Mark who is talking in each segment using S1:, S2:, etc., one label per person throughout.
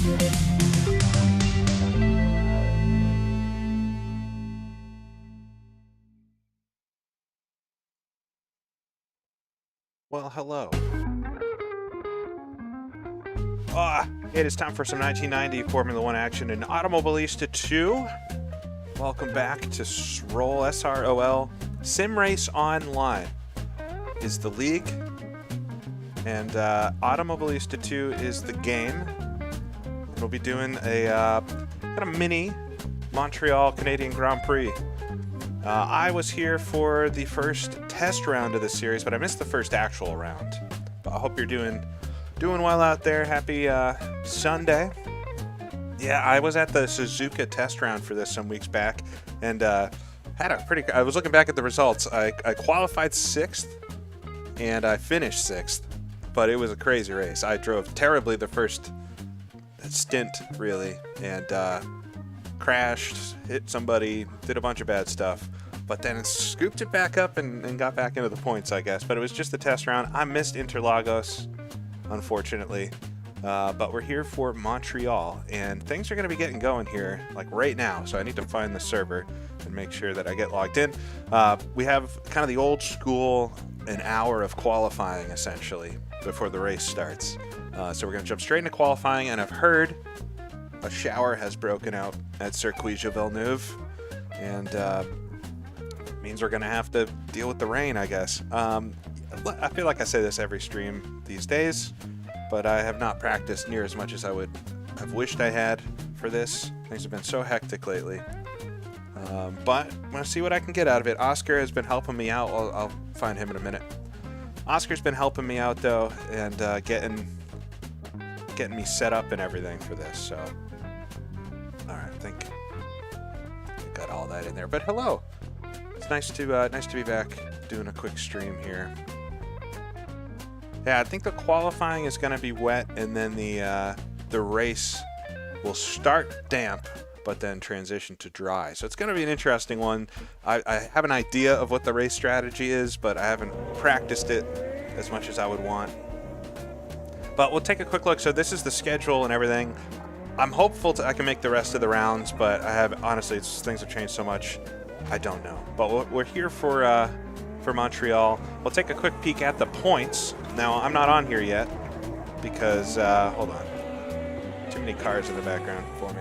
S1: Well, hello. It is time for some 1990 Formula One action in Automobilista 2. Welcome back to SROL, SROL. Sim Race Online is the league, and Automobilista 2 is the game. We'll be doing a kind of mini Montreal Canadian Grand Prix. I was here for the first test round of the series, but I missed the first actual round. But I hope you're doing well out there. Happy Sunday. Yeah, I was at the Suzuka test round for this some weeks back, and had a pretty. I was looking back at the results. I qualified 6th, and I finished 6th, but it was a crazy race. I drove terribly the first stint, really, and crashed, hit somebody, did a bunch of bad stuff, but then scooped it back up and got back into the points, I guess. But it was just a test round. I missed Interlagos, unfortunately, but we're here for Montreal, and things are going to be getting going here, like right now, so I need to find the server and make sure that I get logged in. We have kind of the old school, an hour of qualifying, essentially, before the race starts. So we're going to jump straight into qualifying, and I've heard a shower has broken out at Circuit Gilles Villeneuve, and means we're going to have to deal with the rain, I guess. I feel like I say this every stream these days, but I have not practiced near as much as I would have wished I had for this. Things have been so hectic lately. But I'm going to see what I can get out of it. Oscar has been helping me out. I'll find him in a minute. Oscar's been helping me out, though, and getting me set up and everything for this, so... Alright, I think I got all that in there. But hello! It's nice to be back doing a quick stream here. Yeah, I think the qualifying is going to be wet, and then the race will start damp, but then transition to dry. So it's going to be an interesting one. I have an idea of what the race strategy is, but I haven't practiced it as much as I would want. But we'll take a quick look. So this is the schedule and everything. I'm hopeful I can make the rest of the rounds, but I have honestly, things have changed so much, I don't know. But we're here for Montreal. We'll take a quick peek at the points. Now I'm not on here yet because hold on, too many cars in the background for me.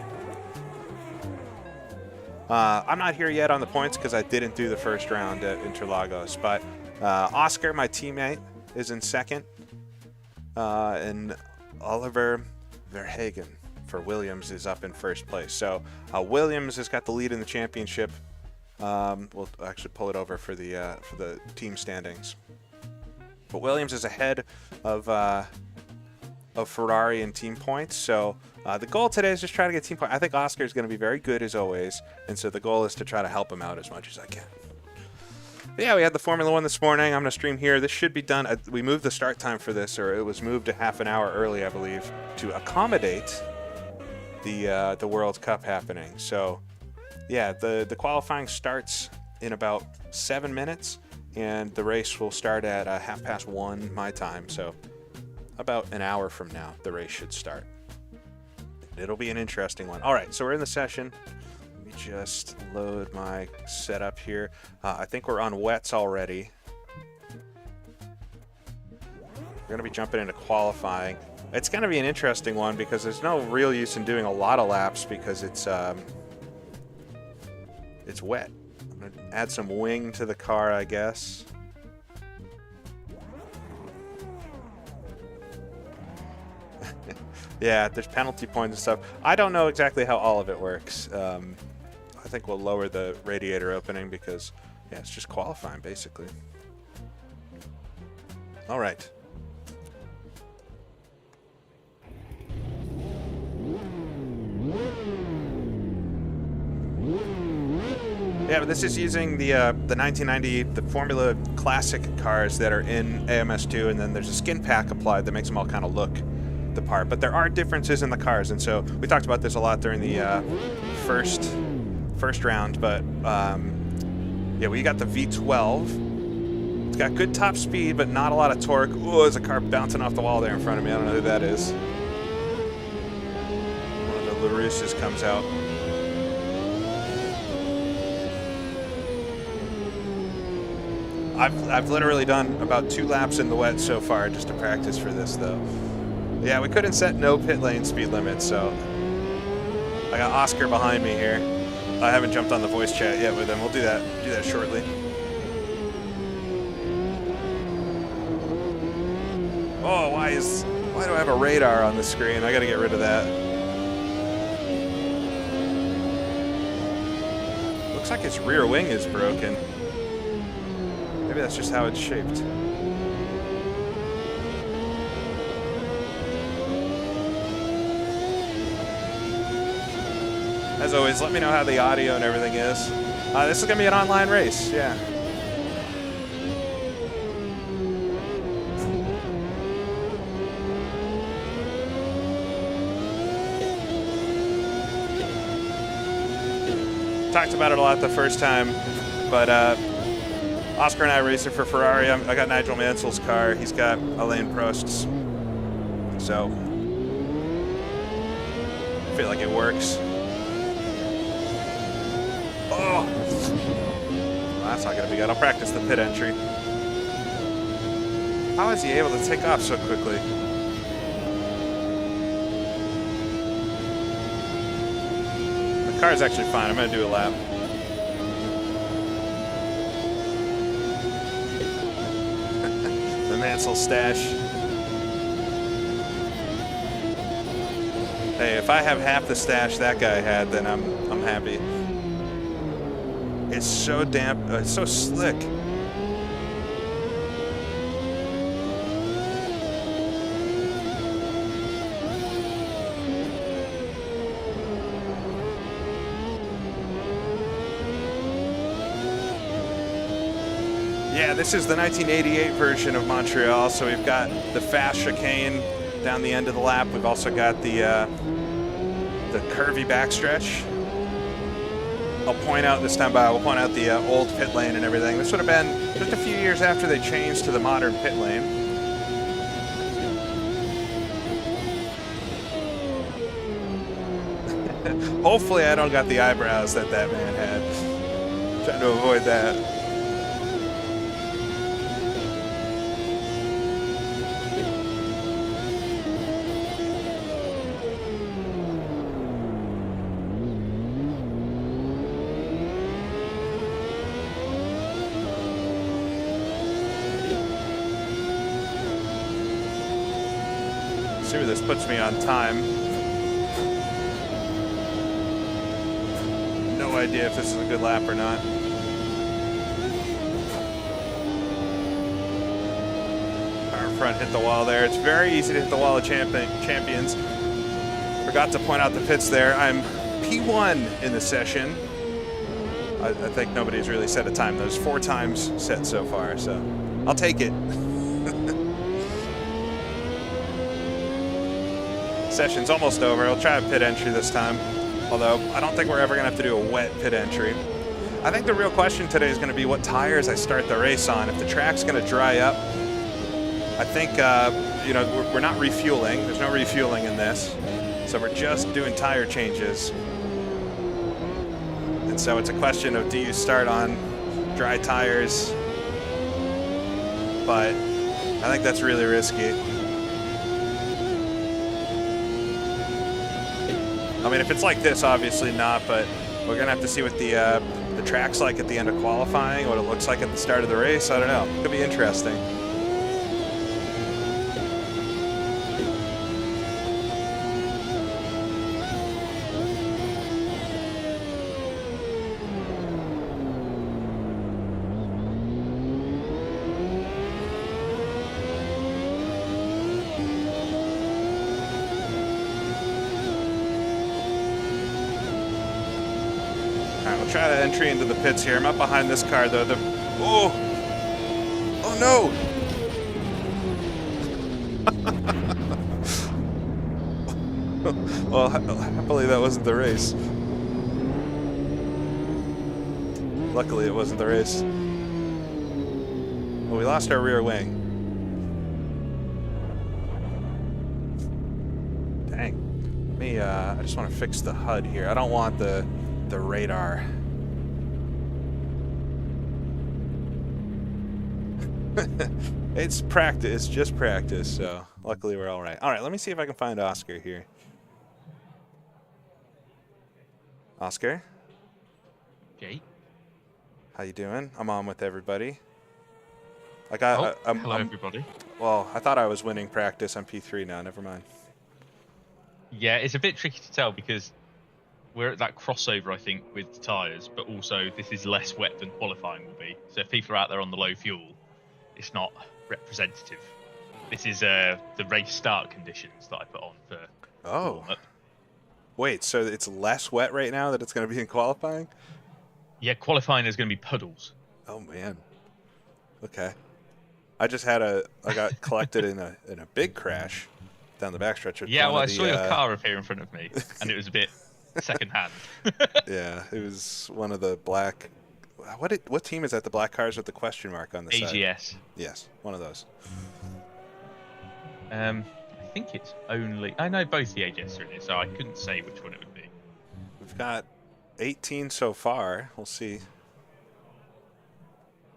S1: I'm not here yet on the points because I didn't do the first round at Interlagos. But Oscar, my teammate, is in second. And Oliver Verhagen for Williams is up in first place. So Williams has got the lead in the championship. We'll actually pull it over for the team standings. But Williams is ahead of Ferrari in team points. So the goal today is just try to get team points. I think Oscar is going to be very good as always, and so the goal is to try to help him out as much as I can. But yeah, we had the Formula One this morning. I'm going to stream here. This should be done. We moved the start time for this, or it was moved a half an hour early, I believe, to accommodate the World Cup happening. So, yeah, the qualifying starts in about 7 minutes, and the race will start at 1:30 my time. So, about an hour from now, the race should start. It'll be an interesting one. All right, so we're in the session. Just load my setup here. I think we're on wets already. We're going to be jumping into qualifying. It's going to be an interesting one because there's no real use in doing a lot of laps because it's wet. I'm going to add some wing to the car, I guess. Yeah, there's penalty points and stuff. I don't know exactly how all of it works. I think we'll lower the radiator opening because, yeah, it's just qualifying, basically. All right. Yeah, but this is using the 1990, the Formula Classic cars that are in AMS2, and then there's a skin pack applied that makes them all kind of look the part. But there are differences in the cars, and so we talked about this a lot during the first round. But yeah, we got the V12. It's got good top speed, but not a lot of torque. Oh, there's a car bouncing off the wall there in front of me. I don't know who that is. LaRousse's comes out. I've literally done about 2 laps in the wet so far just to practice for this, though. Yeah, we couldn't set no pit lane speed limit, so I got Oscar behind me here. I haven't jumped on the voice chat yet with him. We'll do that shortly. Oh, why do I have a radar on the screen? I gotta get rid of that. Looks like its rear wing is broken. Maybe that's just how it's shaped. As always, let me know how the audio and everything is. This is gonna be an online race, yeah. Talked about it a lot the first time, but Oscar and I racing for Ferrari. I got Nigel Mansell's car. He's got Alain Prost's. So, I feel like it works. Oh! Well, that's not going to be good. I'll practice the pit entry. How is he able to take off so quickly? The car's actually fine. I'm going to do a lap. The Mansell stash. Hey, if I have half the stash that guy had, then I'm happy. It's so damp, it's so slick. Yeah, this is the 1988 version of Montreal, so we've got the fast chicane down the end of the lap. We've also got the curvy backstretch. I'll point out this time, we'll point out the old pit lane and everything. This would have been just a few years after they changed to the modern pit lane. Hopefully I don't got the eyebrows that man had. Trying to avoid that. See where this puts me on time. No idea if this is a good lap or not. Our front hit the wall there. It's very easy to hit the wall of champions. Forgot to point out the pits there. I'm P1 in the session. I think nobody's really set a time. There's 4 times set so far, so I'll take it. Session's almost over. I'll try a pit entry this time, although I don't think we're ever going to have to do a wet pit entry. I think the real question today is going to be what tires I start the race on. If the track's going to dry up, I think, you know, we're not refueling. There's no refueling in this, so we're just doing tire changes. And so it's a question of, do you start on dry tires? But I think that's really risky. I mean, if it's like this, obviously not, but we're going to have to see what the track's like at the end of qualifying, what it looks like at the start of the race. I don't know. It could be interesting. Try to entry into the pits here. I'm up behind this car though. Oh no! Well, happily that wasn't the race. Luckily it wasn't the race. Well, we lost our rear wing. Dang. Let me I just want to fix the HUD here. I don't want the radar. It's practice. It's just practice. So luckily we're all right. All right. Let me see if I can find Oscar here. Oscar.
S2: Jake.
S1: How you doing? I'm on with everybody.
S2: Hello, everybody.
S1: Well, I thought I was winning practice on P3 now. Never mind.
S2: Yeah, it's a bit tricky to tell because we're at that crossover, I think, with the tyres, but also this is less wet than qualifying will be. So if people are out there on the low fuel, it's not representative. This is the race start conditions that I put on for warm-up.
S1: Wait, so it's less wet right now than it's going to be in qualifying?
S2: Yeah, qualifying is going to be puddles.
S1: Oh man. Okay. I got collected in a big crash down the backstretch.
S2: Yeah, well, I saw your car appear in front of me, and it was a bit secondhand.
S1: Yeah, it was one of the black. What team is that? The black cars with the question mark on the side.
S2: AGS.
S1: Yes, one of those.
S2: I think it's only. I know both the AGS are in it, so I couldn't say which one it would be.
S1: We've got 18 so far. We'll see.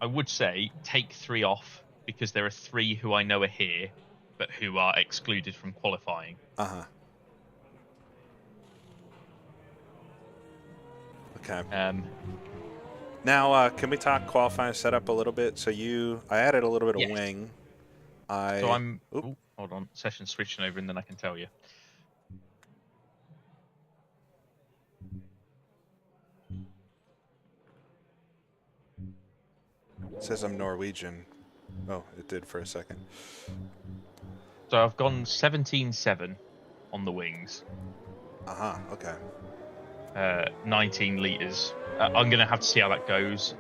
S2: I would say take 3 off because there are 3 who I know are here, but who are excluded from qualifying.
S1: Okay. Now, can we talk qualifying setup a little bit? So I added a little bit of wing.
S2: So I'm. Ooh, hold on, session switching over, and then I can tell you.
S1: It says I'm Norwegian. Oh, it did for a second.
S2: So I've gone 17.7 on the wings.
S1: Okay.
S2: 19 litres. I'm going to have to see how that goes.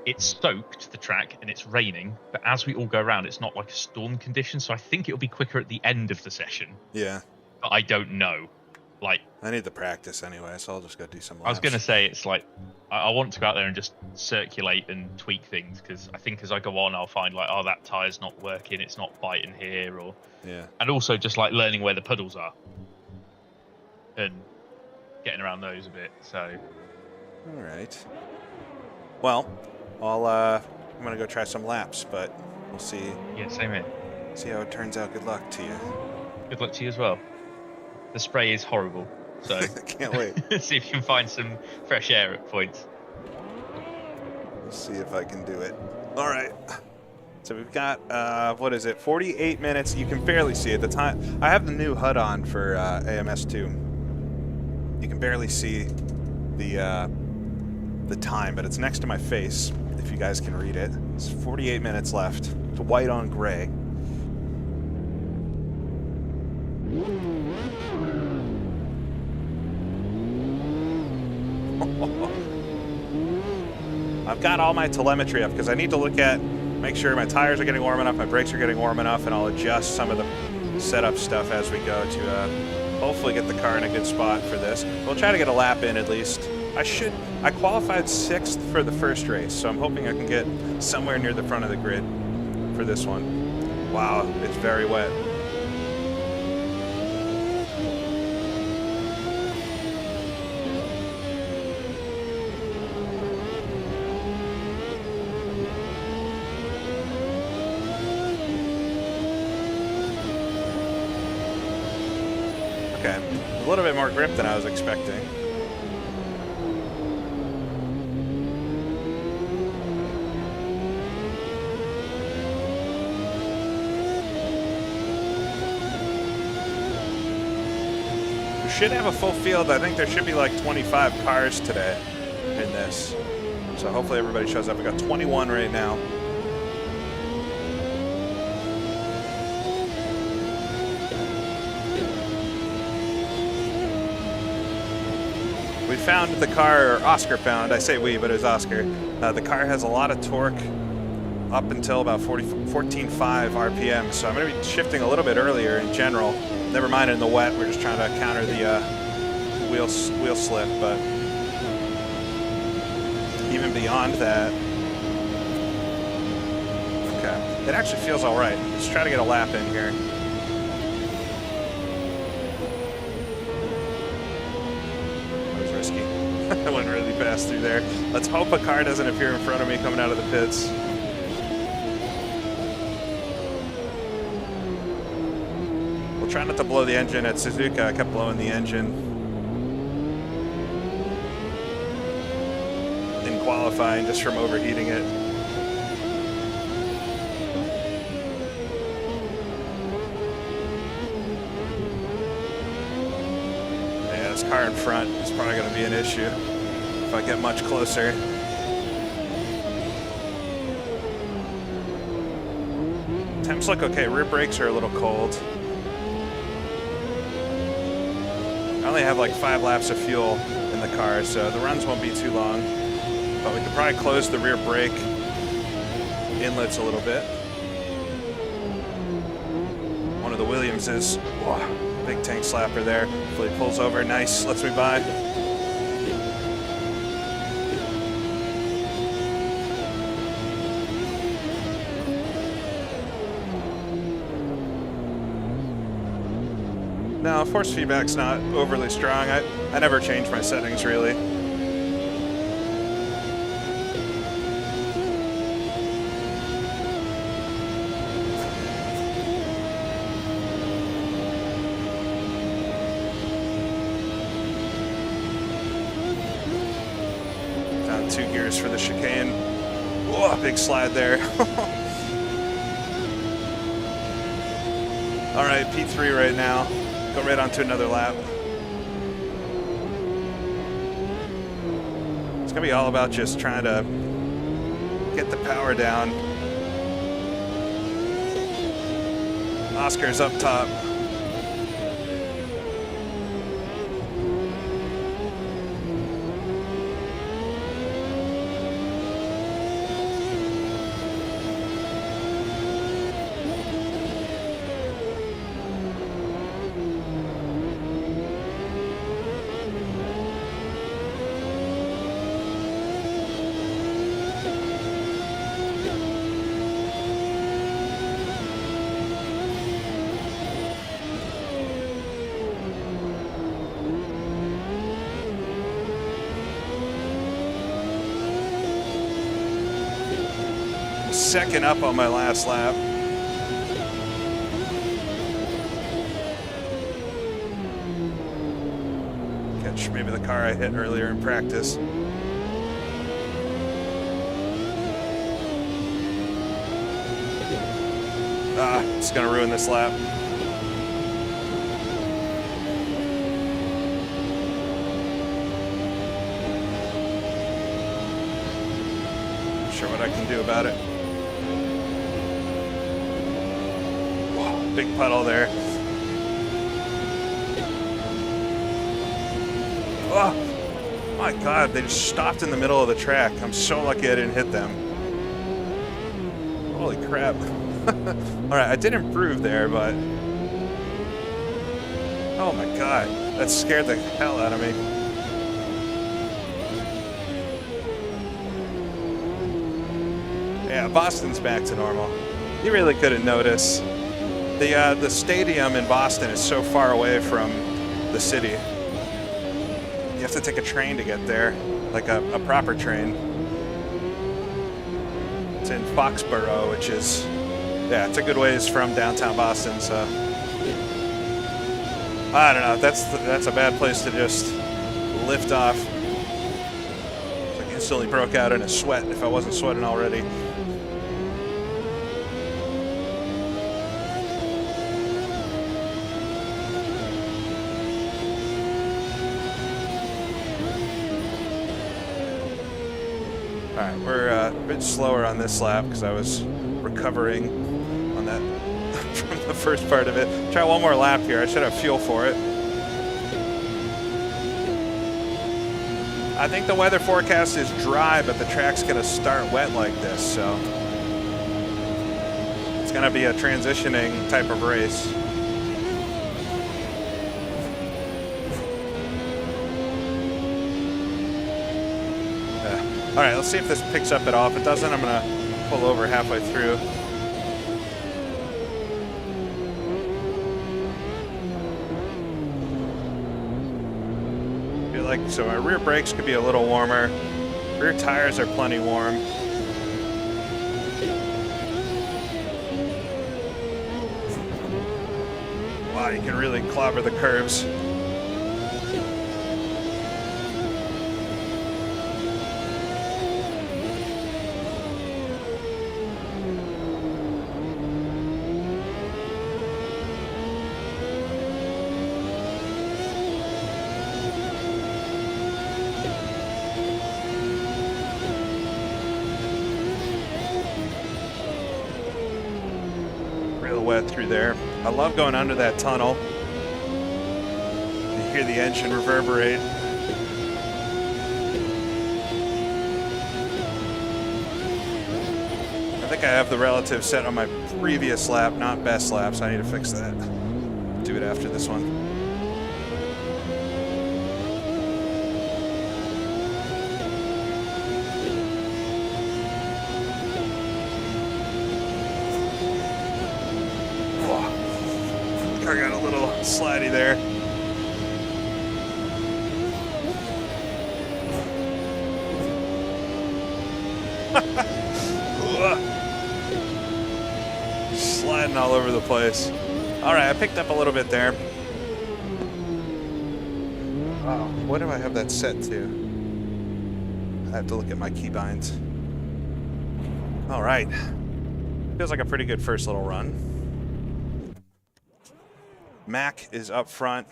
S2: It's soaked, the track, and it's raining, but as we all go around, it's not like a storm condition, so I think it'll be quicker at the end of the session.
S1: Yeah.
S2: But I don't know.
S1: I need the practice anyway, so I'll just go do some laps.
S2: I was going to say, it's like, I want to go out there and just circulate and tweak things, because I think as I go on, I'll find that tyre's not working, it's not biting here, or...
S1: Yeah.
S2: And also just learning where the puddles are. And getting around those a bit, so...
S1: All right. Well, I'm going to go try some laps, but we'll see.
S2: Yeah, same here.
S1: See how it turns out. Good luck to you.
S2: Good luck to you as well. The spray is horrible, so...
S1: Can't wait.
S2: See if you can find some fresh air at points.
S1: We'll see if I can do it. All right. So we've got, 48 minutes. You can barely see it. The time. I have the new HUD on for AMS2. You can barely see the time, but it's next to my face, if you guys can read it. It's 48 minutes left. It's white on gray. I've got all my telemetry up because I need to make sure my tires are getting warm enough, my brakes are getting warm enough, and I'll adjust some of the setup stuff as we go to hopefully get the car in a good spot for this. We'll try to get a lap in at least. I qualified 6th for the first race, so I'm hoping I can get somewhere near the front of the grid for this one. Wow, it's very wet. Okay, a little bit more grip than I was expecting. We should have a full field. I think there should be like 25 cars today in this. So hopefully everybody shows up. We got 21 right now. We found the car, or Oscar found, I say we, but it was Oscar. The car has a lot of torque up until about 14.5 RPM, so I'm going to be shifting a little bit earlier in general. Never mind in the wet, we're just trying to counter the wheel slip, but even beyond that, okay, it actually feels all right. Let's try to get a lap in here. I went really fast through there. Let's hope a car doesn't appear in front of me coming out of the pits. We'll try not to blow the engine. At Suzuka, I kept blowing the engine in qualifying just from overheating it. Yeah, this car in front is probably going to be an issue if I get much closer. Temps look okay. Rear brakes are a little cold. I only have like 5 laps of fuel in the car, so the runs won't be too long. But we could probably close the rear brake inlets a little bit. One of the Williamses. Oh, big tank slapper there. Hopefully it pulls over. Nice. Lets me by. No, force feedback's not overly strong. I never change my settings, really. Down 2 gears for the chicane. Oh, big slide there. All right, P3 right now. Go right onto another lap. It's gonna be all about just trying to get the power down. Oscar's up top. Second up on my last lap. Catch maybe the car I hit earlier in practice. Ah, it's gonna ruin this lap. Not sure what I can do about it. Big puddle there. Oh my God, they just stopped in the middle of the track. I'm so lucky I didn't hit them. Holy crap. All right, I did improve there, but oh my God, that scared the hell out of me. Yeah, Boston's back to normal. You really couldn't notice. The stadium in Boston is so far away from the city. You have to take a train to get there, like a proper train. It's in Foxborough, which is, yeah, it's a good ways from downtown Boston, so. I don't know, that's a bad place to just lift off. I instantly broke out in a sweat if I wasn't sweating already. Alright, we're a bit slower on this lap because I was recovering on that from the first part of it. Try one more lap here. I should have fuel for it. I think the weather forecast is dry, but the track's going to start wet like this, so it's going to be a transitioning type of race. All right, let's see if this picks up at all. If it doesn't, I'm gonna pull over halfway through. feel like, so my rear brakes could be a little warmer. Rear tires are plenty warm. Wow, you can really clobber the curves. Wet through there. I love going under that tunnel. You hear the engine reverberate. I think I have the relative set on my previous lap, not best lap, so I need to fix that. Do it after this one. I got a little slidey there. Sliding all over the place. All right, I picked up a little bit there. Oh, what do I have that set to? I have to look at my keybinds. All right. Feels like a pretty good first little run. Mac is up front.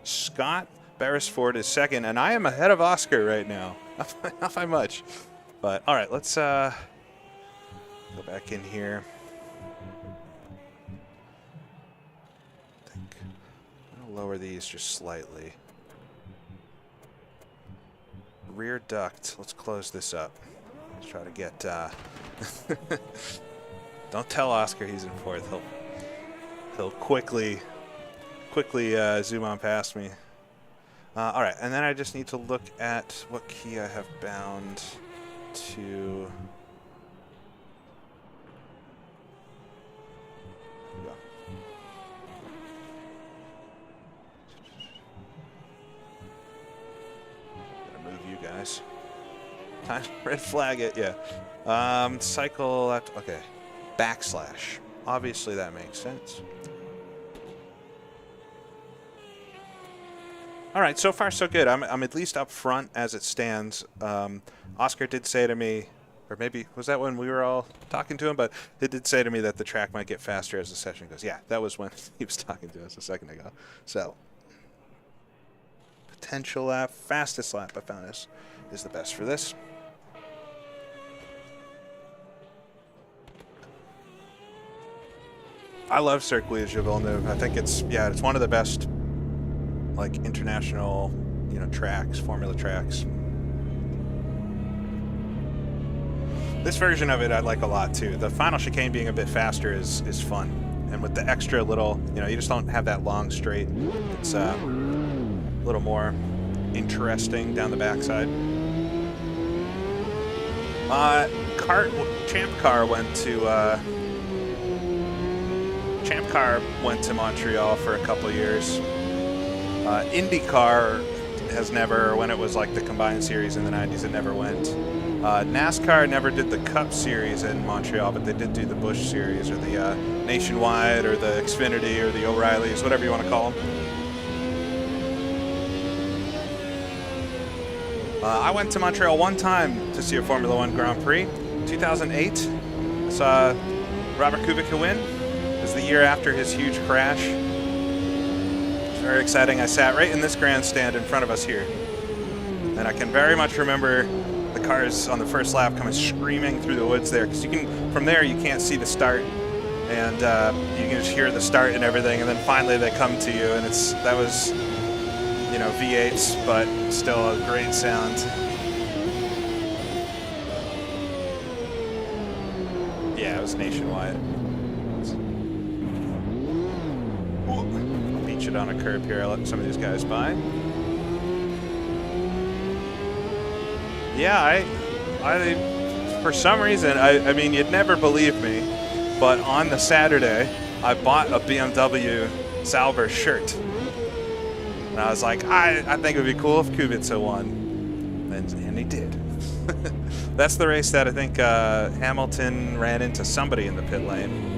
S1: Scott Beresford is second, and I am ahead of Oscar right now. Not by much. But, all right, let's go back in here. I think I'll lower these just slightly. Rear duct. Let's close this up. Let's try to get... Don't tell Oscar he's in fourth. He'll quickly zoom on past me. All right, and then I just need to look at what key I have bound to. Yeah. Gotta move you guys. Time to red flag it, yeah. Cycle left, okay. Backslash. Obviously that makes sense. All right, so far so good. I'm at least up front as it stands. Oscar did say to me, or maybe was that when we were all talking to him, but he did say to me that the track might get faster as the session goes. Yeah, that was when he was talking to us a second ago. So, potential lap, fastest lap I found is the best for this. I love Circuit Gilles Villeneuve. I think it's one of the best like international, tracks, formula tracks. This version of it I like a lot too. The final chicane being a bit faster is fun, and with the extra little, you just don't have that long straight. It's a little more interesting down the backside. Champ Car went to Montreal for a couple years. IndyCar has never, when it was like the combined series in the 90s, it never went. NASCAR never did the Cup series in Montreal, but they did do the Busch series, or the Nationwide, or the Xfinity, or the O'Reillys, whatever you want to call them. I went to Montreal one time to see a Formula One Grand Prix. 2008, I saw Robert Kubica win. It was the year after his huge crash. Very exciting. I sat right in this grandstand in front of us here. And I can very much remember the cars on the first lap coming screaming through the woods there. Because from there, you can't see the start. And you can just hear the start and everything. And then finally they come to you. And that was, V8s, but still a great sound. Yeah, it was nationwide. It on a curb here. I'll let some of these guys by. Yeah, I for some reason, I mean, you'd never believe me, but on the Saturday, I bought a BMW Sauber shirt. And I was like, I think it would be cool if Kubica won. And he did. That's the race that I think Hamilton ran into somebody in the pit lane.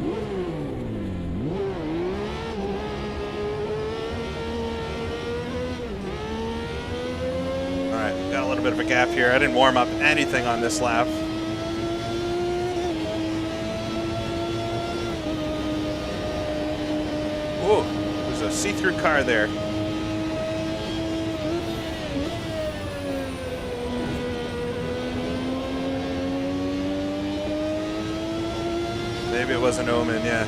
S1: All right, got a little bit of a gap here. I didn't warm up anything on this lap. Ooh, there's a see-through car there. Maybe it was an omen, yeah.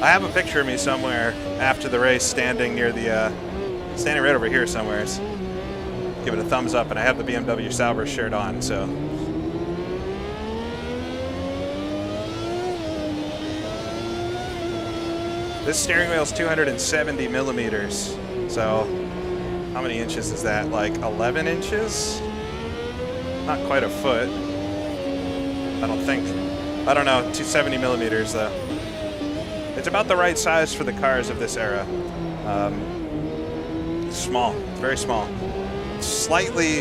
S1: I have a picture of me somewhere after the race standing near the, standing right over here somewhere. Give it a thumbs up, and I have the BMW Sauber shirt on, so. This steering wheel is 270 millimeters. So how many inches is that? Like 11 inches? Not quite a foot. I don't think. I don't know, 270 millimeters though. It's about the right size for the cars of this era. Small, very small. Slightly,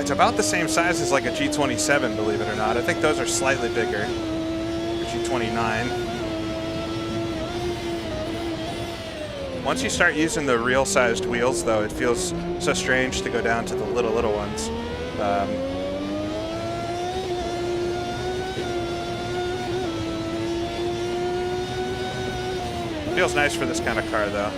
S1: it's about the same size as like a G27, believe it or not. I think those are slightly bigger. Or G29. Once you start using the real sized wheels though, it feels so strange to go down to the little ones. Feels nice for this kind of car though.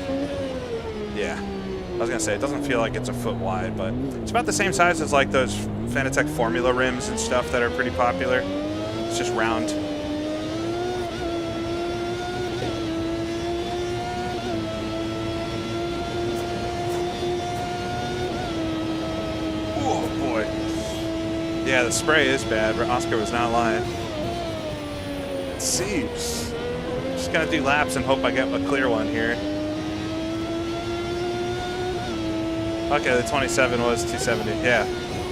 S1: Yeah, I was gonna say, it doesn't feel like it's a foot wide, but it's about the same size as like those Fanatec Formula rims and stuff that are pretty popular. It's just round. Oh boy. Yeah, the spray is bad, but Oscar was not lying. Let's see. Just gonna do laps and hope I get a clear one here. Okay, the 27 was 270, yeah.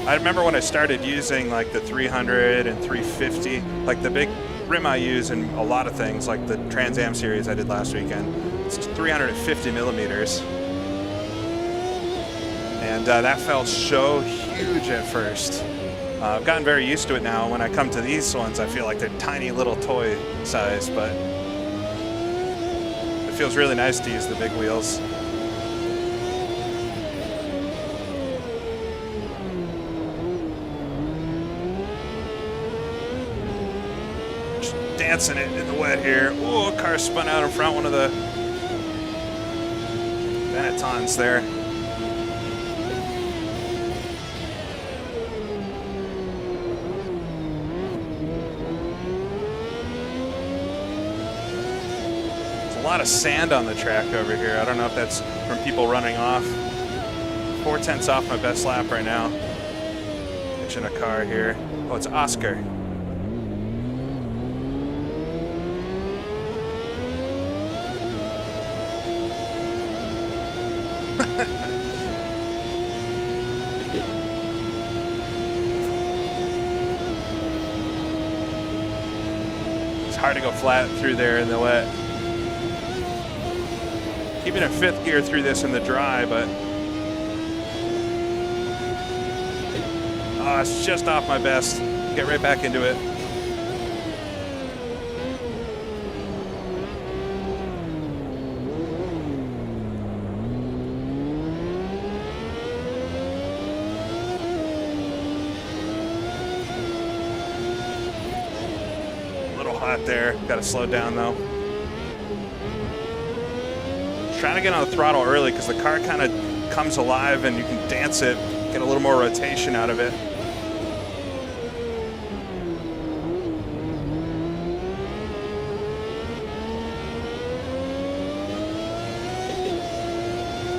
S1: I remember when I started using like the 300 and 350, like the big rim I use in a lot of things, like the Trans Am series I did last weekend. It's 350 millimeters. And that felt so huge at first. I've gotten very used to it now. When I come to these ones, I feel like they're tiny little toy size, but it feels really nice to use the big wheels. Just dancing it in the wet here. Oh, a car spun out in front, one of the Benettons there. A lot of sand on the track over here. I don't know if that's from people running off. 4/10 off my best lap right now. Catching a car here. Oh, it's Oscar. It's hard to go flat through there in the wet. Keeping a fifth gear through this in the dry, but it's just off my best. Get right back into it. A little hot there. Got to slow down though. Trying to get on the throttle early because the car kind of comes alive and you can dance it, get a little more rotation out of it.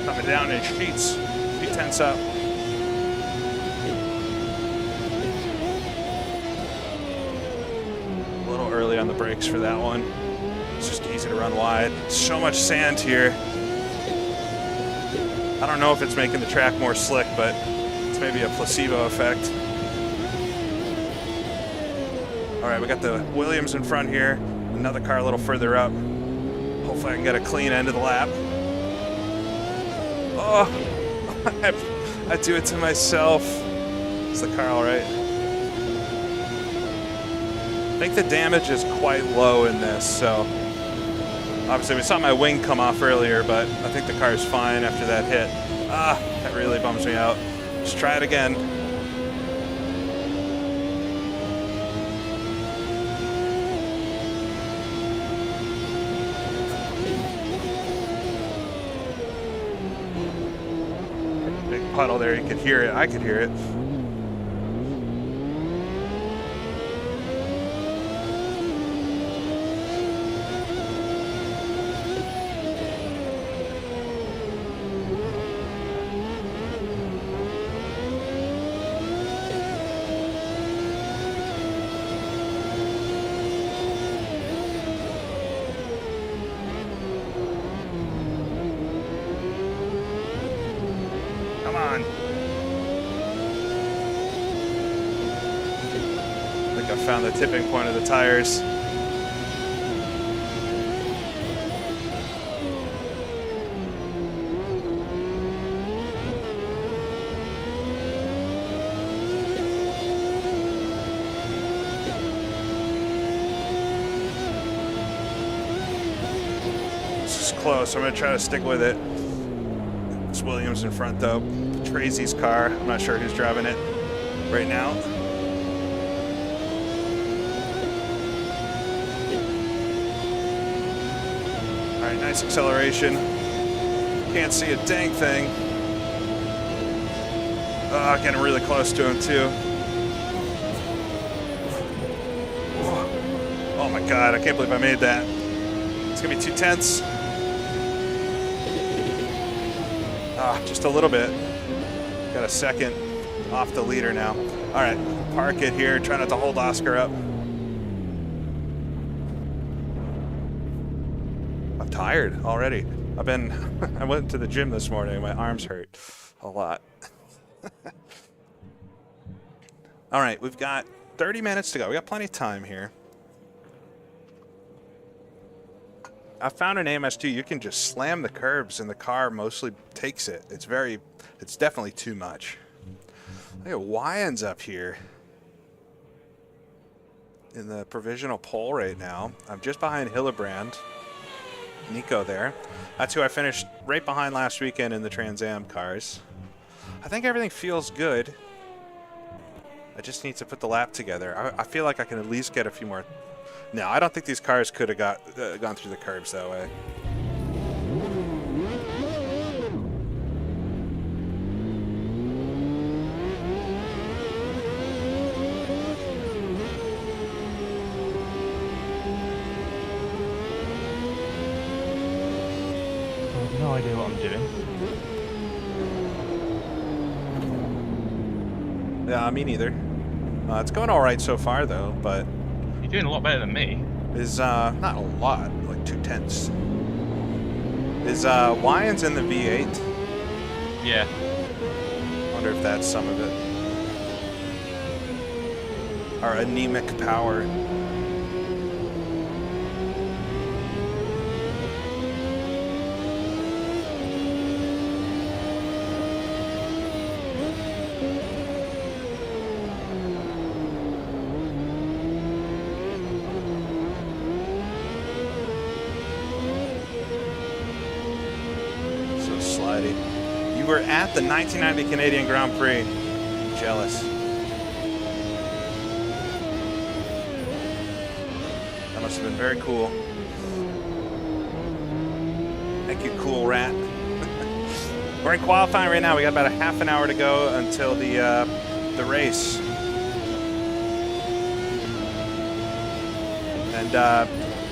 S1: Coming down in sheets, feet tense up. A little early on the brakes for that one. It's just easy to run wide. So much sand here. I don't know if it's making the track more slick, but it's maybe a placebo effect. All right, we got the Williams in front here. Another car a little further up. Hopefully I can get a clean end of the lap. Oh, I do it to myself. Is the car all right? I think the damage is quite low in this, so obviously we saw my wing come off earlier, but I think the car is fine after that hit. That really bums me out. Let's try it again. Big puddle there, you could hear it. I could hear it. Come on. I think I found the tipping point of the tires. This is close. I'm going to try to stick with it. It's Williams in front though. Tracy's car. I'm not sure who's driving it right now. All right, nice acceleration. Can't see a dang thing. Getting really close to him too. Oh my God, I can't believe I made that. It's gonna be 2 tenths. Just a little bit. Got a second off the leader now. All right, park it here. Try not to hold Oscar up. I'm tired already. I went to the gym this morning. My arms hurt a lot. All right, we've got 30 minutes to go. We got plenty of time here. I found an AMS2, you can just slam the curbs and the car mostly takes it. It's definitely too much. Look at Wyans up here in the provisional pole right now. I'm just behind Hillebrand. Nico there. That's who I finished right behind last weekend in the Trans Am cars. I think everything feels good. I just need to put the lap together. I feel like I can at least get a few more. No, I don't think these cars could have gone through the curbs that way.
S2: I have no idea what I'm doing.
S1: Yeah, me neither. It's going all right so far, though, but...
S2: You're doing a lot better than me.
S1: Is, not a lot, like 2 tenths. Is, Wyans in the V8?
S2: Yeah.
S1: Wonder if that's some of it. Or anemic power. You were at the 1990 Canadian Grand Prix. Jealous. That must have been very cool. Thank you, cool rat. We're in qualifying right now. We got about a half an hour to go until the race. And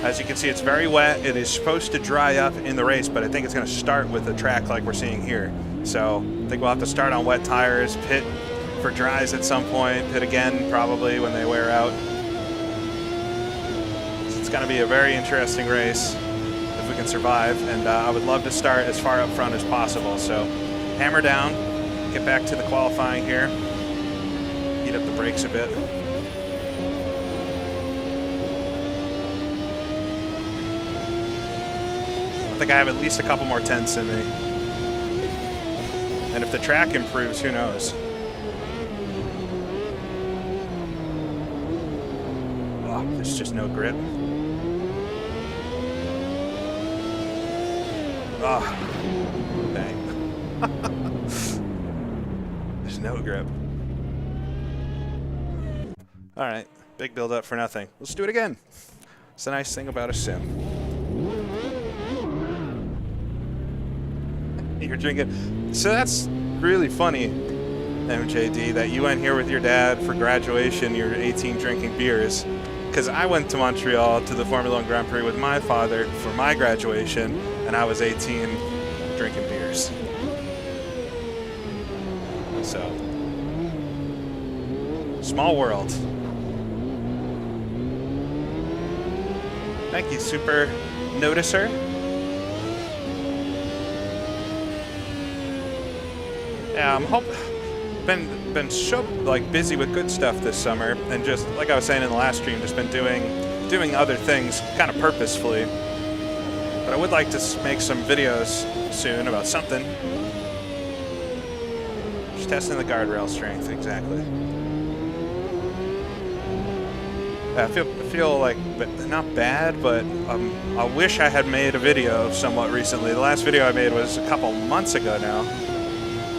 S1: as you can see, it's very wet. It is supposed to dry up in the race, but I think it's going to start with a track like we're seeing here. So I think we'll have to start on wet tires, pit for dries at some point, pit again probably when they wear out. So it's going to be a very interesting race if we can survive, and I would love to start as far up front as possible. So hammer down, get back to the qualifying here, heat up the brakes a bit. I think I have at least a couple more tenths in me. And if the track improves, who knows? Oh, there's just no grip. Oh, dang. There's no grip. All right, big build up for nothing. Let's do it again. It's the nice thing about a sim. You're drinking. So that's really funny, MJD, that you went here with your dad for graduation. You were 18 drinking beers. Because I went to Montreal to the Formula 1 Grand Prix with my father for my graduation, and I was 18 drinking beers. So, small world. Thank you, Super Noticer. Yeah, been so like busy with good stuff this summer, and just like I was saying in the last stream, just been doing other things kind of purposefully. But I would like to make some videos soon about something. Just testing the guardrail strength, exactly. I feel like not bad, but I wish I had made a video somewhat recently. The last video I made was a couple months ago now.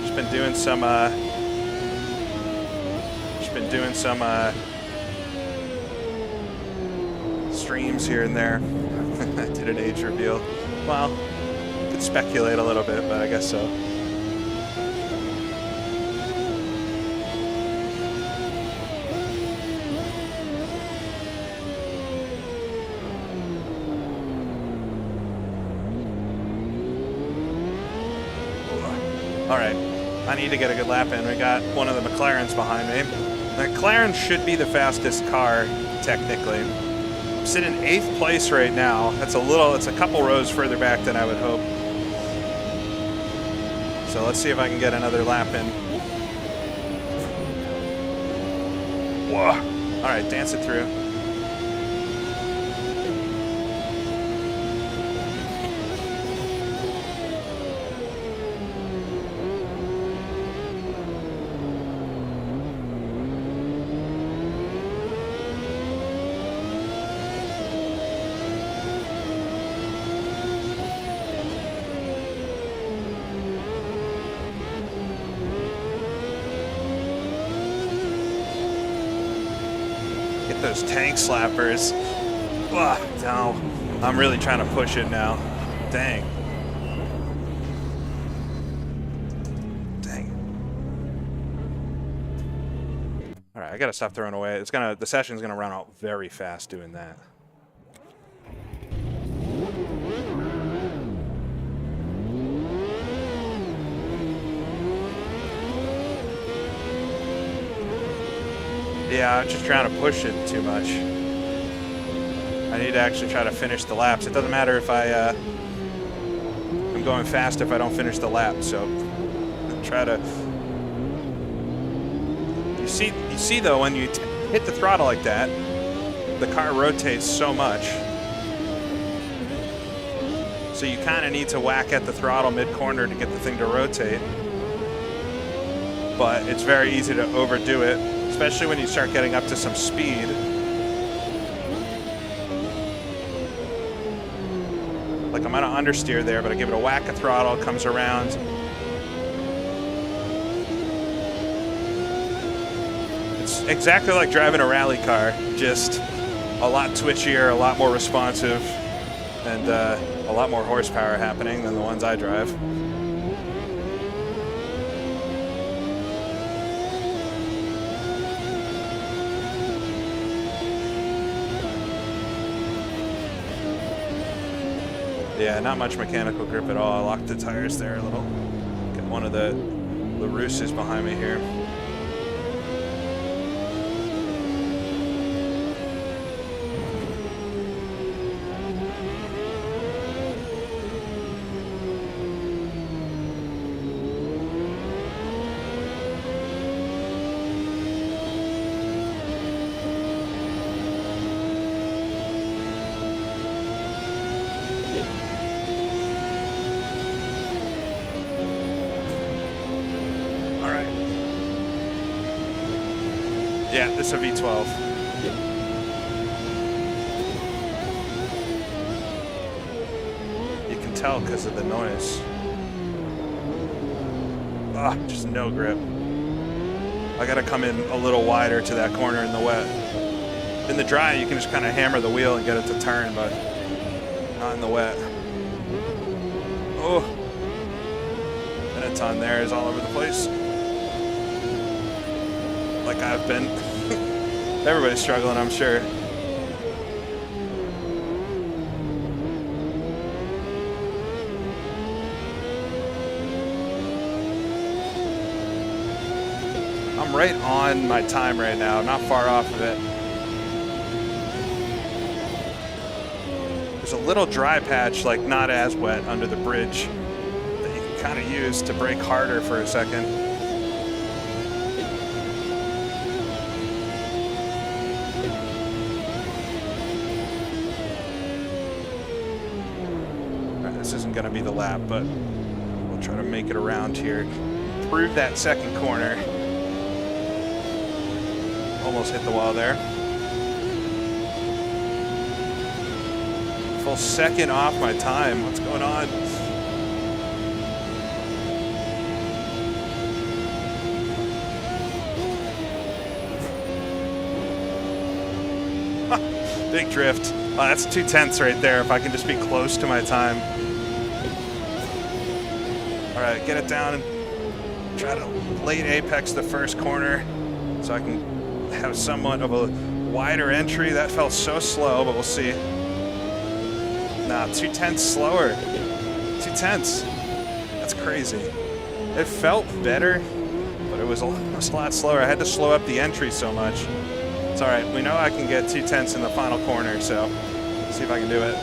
S1: Just been doing some streams here and there. I did an age reveal. Well, could speculate a little bit, but I guess so. All right, I need to get a good lap in. We got one of the McLarens behind me. The McLaren should be the fastest car, technically. I'm sitting 8th place right now. It's a couple rows further back than I would hope. So let's see if I can get another lap in. Whoa. All right, dance it through. Those tank slappers. Ugh, no, I'm really trying to push it now. Dang. All right, I gotta stop throwing away. The session's gonna run out very fast doing that. Yeah, I'm just trying to push it too much. I need to actually try to finish the laps. It doesn't matter if I'm going fast if I don't finish the lap. So try to. You see though, when you hit the throttle like that, the car rotates so much. So you kind of need to whack at the throttle mid-corner to get the thing to rotate. But it's very easy to overdo it, especially when you start getting up to some speed. Like I'm gonna understeer there, but I give it a whack of throttle, comes around. It's exactly like driving a rally car, just a lot twitchier, a lot more responsive, and a lot more horsepower happening than the ones I drive. Yeah, not much mechanical grip at all. I locked the tires there a little. Got one of the Rooses behind me here. Yeah, this is a V12. You can tell because of the noise. Ah, just no grip. I gotta come in a little wider to that corner in the wet. In the dry, you can just kind of hammer the wheel and get it to turn, but not in the wet. Oh, Benetton there is all over the place. Like I've been. Everybody's struggling, I'm sure. I'm right on my time right now, not far off of it. There's a little dry patch, like not as wet, under the bridge that you can kind of use to brake harder for a second. This isn't going to be the lap, but we'll try to make it around here. Improve that second corner. Almost hit the wall there. Full second off my time. What's going on? Big drift. Oh, that's 2/10 right there. If I can just be close to my time. All right, get it down and try to late apex the first corner so I can have somewhat of a wider entry. That felt so slow, but we'll see. Nah, 2/10 slower. 2/10. That's crazy. It felt better, but it was a lot slower. I had to slow up the entry so much. It's all right. We know I can get 2/10 in the final corner, so let's see if I can do it.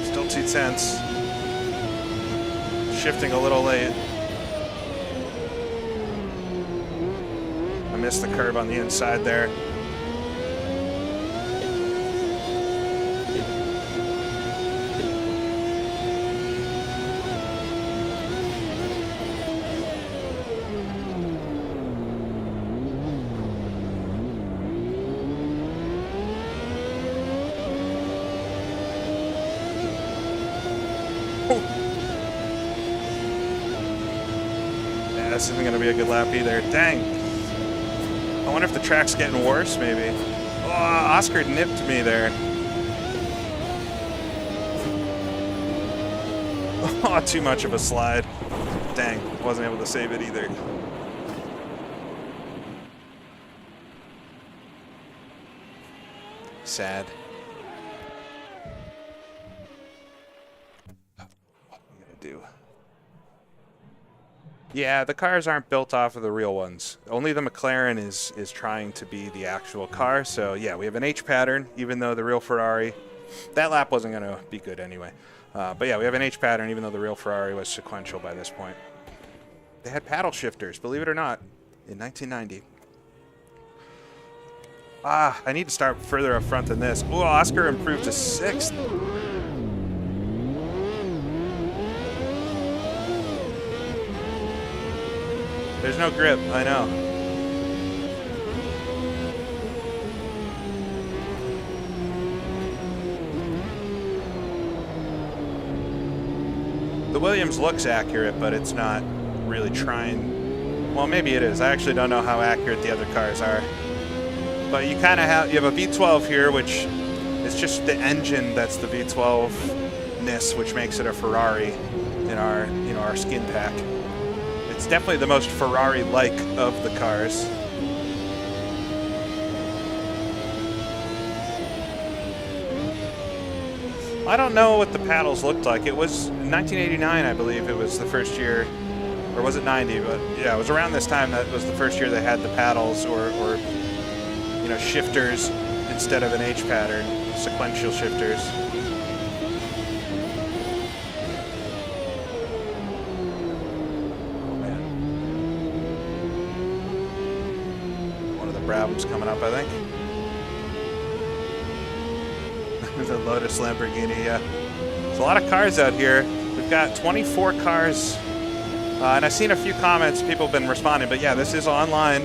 S1: Still 2/10. Shifting a little late. I missed the curve on the inside there. This isn't going to be a good lap either. Dang. I wonder if the track's getting worse, maybe. Oh, Oscar nipped me there. Oh, too much of a slide. Dang, wasn't able to save it either. Sad. What am I going to do? Yeah, the cars aren't built off of the real ones. Only the McLaren is trying to be the actual car. So yeah, we have an H pattern, even though the real Ferrari, that lap wasn't going to be good anyway. But yeah, we have an H pattern, even though the real Ferrari was sequential by this point. They had paddle shifters, believe it or not, in 1990. Ah, I need to start further up front than this. Oh, Oscar improved to 6th. There's no grip, I know. The Williams looks accurate, but it's not really trying. Well, maybe it is. I actually don't know how accurate the other cars are. But you kind of have, you have a V12 here, which is just the engine that's the V12-ness, which makes it a Ferrari in our, our skin pack. It's definitely the most Ferrari-like of the cars. I don't know what the paddles looked like. It was 1989, I believe. It was the first year, or was it 90? But yeah, it was around this time that was the first year they had the paddles, or shifters instead of an H pattern, sequential shifters. Brabham's coming up, I think. There's a Lotus Lamborghini, yeah. There's a lot of cars out here. We've got 24 cars. And I've seen a few comments, people have been responding, but yeah, this is online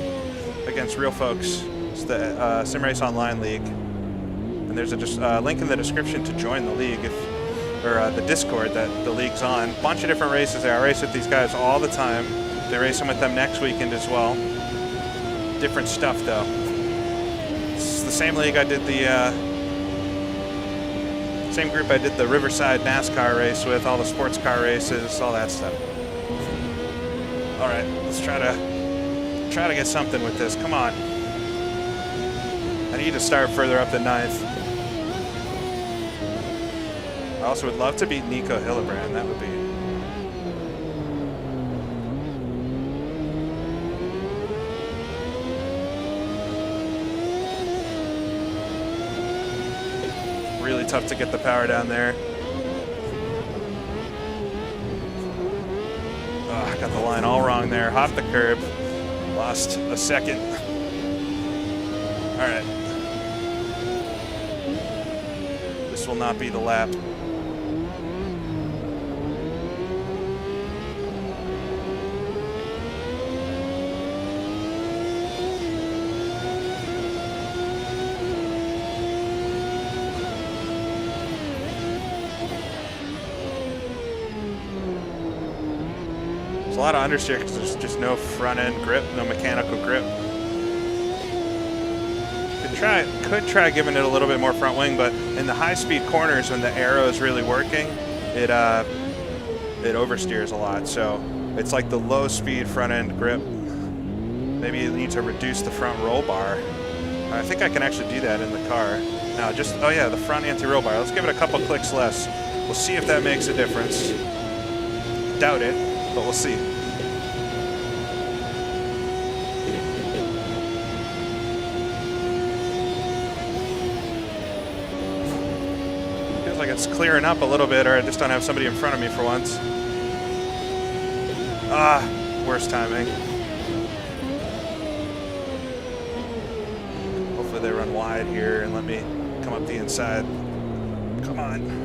S1: against real folks. It's the Sim Race Online League. And there's a link in the description to join the league, or the Discord that the league's on. Bunch of different races there. I race with these guys all the time. They're racing with them next weekend as well. Different stuff though. It's the same league I did same group I did the Riverside NASCAR race with, all the sports car races, all that stuff. All right, let's try to get something with this. Come on. I need to start further up the ninth. I also would love to beat Nico Hillebrand. That would be. Really tough to get the power down there. Oh, I got the line all wrong there. Hopped the curb. Lost a second. All right. This will not be the lap. There's a lot of understeer because there's just no front end grip, no mechanical grip. Could try giving it a little bit more front wing, but in the high speed corners when the arrow is really working, it oversteers a lot. So it's like the low speed front end grip. Maybe you need to reduce the front roll bar. I think I can actually do that in the car. Now oh yeah, the front anti-roll bar. Let's give it a couple clicks less. We'll see if that makes a difference. Doubt it, but we'll see. Like it's clearing up a little bit, or I just don't have somebody in front of me for once. Worst timing. Hopefully they run wide here and let me come up the inside. Come on.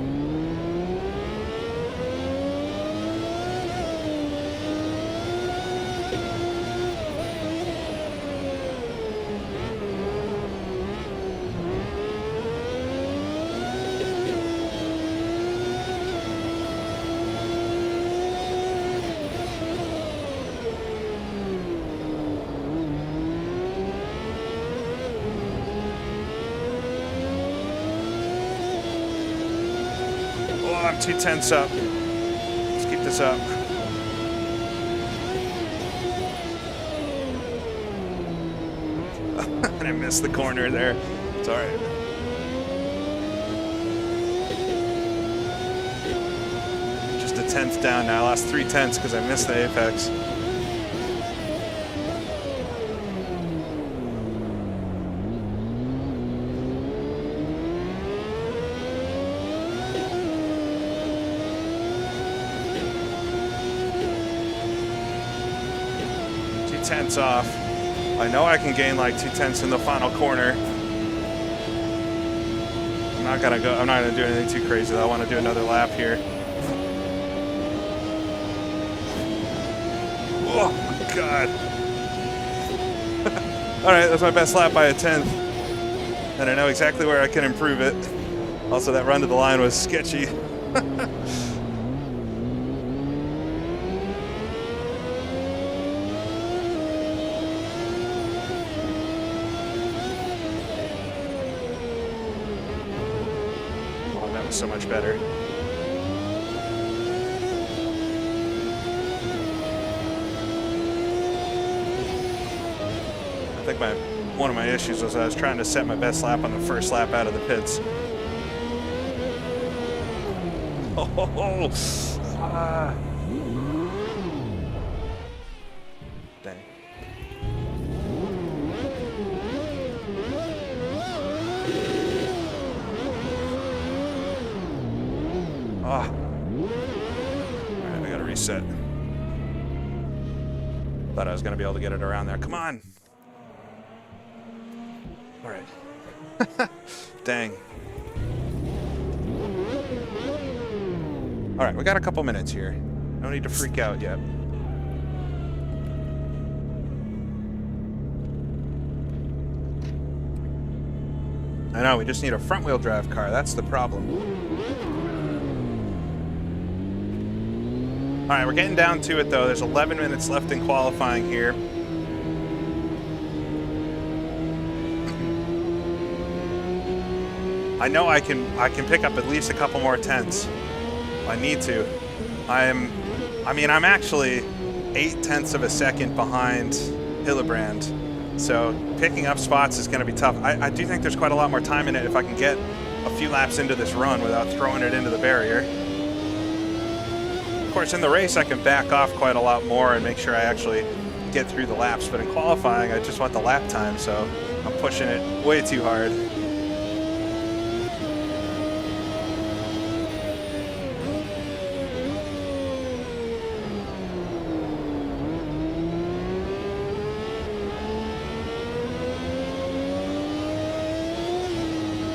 S1: I'm 2/10 up. Let's keep this up. I missed the corner there. It's all right. Just a 10th down now. Last 3/10 because I missed the apex. Tenths off. I know I can gain like 2/10 in the final corner. I'm not gonna do anything too crazy though. I want to do another lap here. Oh my god. Alright, that's my best lap by a 10th. And I know exactly where I can improve it. Also, that run to the line was sketchy. So much better. I think one of my issues was I was trying to set my best lap on the first lap out of the pits. Oh, dang. Alright, I gotta reset. Thought I was gonna be able to get it around there. Come on! Alright. Dang. All right, we got a couple minutes here. No need to freak out yet. I know, we just need a front-wheel drive car. That's the problem. All right, we're getting down to it, though. There's 11 minutes left in qualifying here. I know I can pick up at least a couple more tenths. I need to. I'm actually 0.8 of a second behind Hillebrand. So picking up spots is going to be tough. I do think there's quite a lot more time in it if I can get a few laps into this run without throwing it into the barrier. Of course, in the race, I can back off quite a lot more and make sure I actually get through the laps. But in qualifying, I just want the lap time, so I'm pushing it way too hard.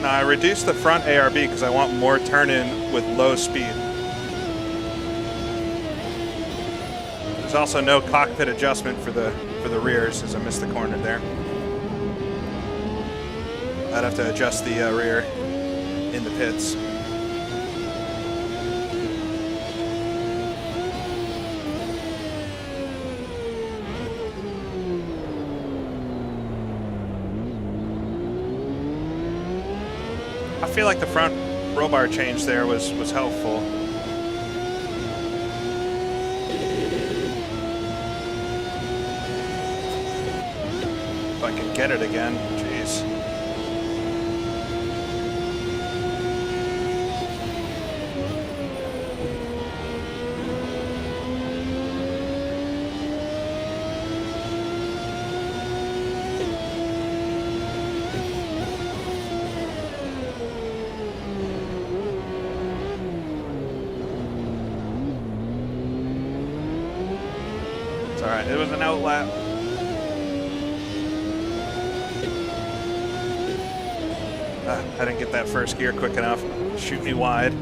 S1: Now, I reduced the front ARB because I want more turn-in with low speed. There's also no cockpit adjustment for the rears, as I missed the corner there. I'd have to adjust the rear in the pits. I feel like the front roll bar change there was helpful. If I can get it again, jeez. All right, it was an out lap. I didn't get that first gear quick enough. Shoot me wide.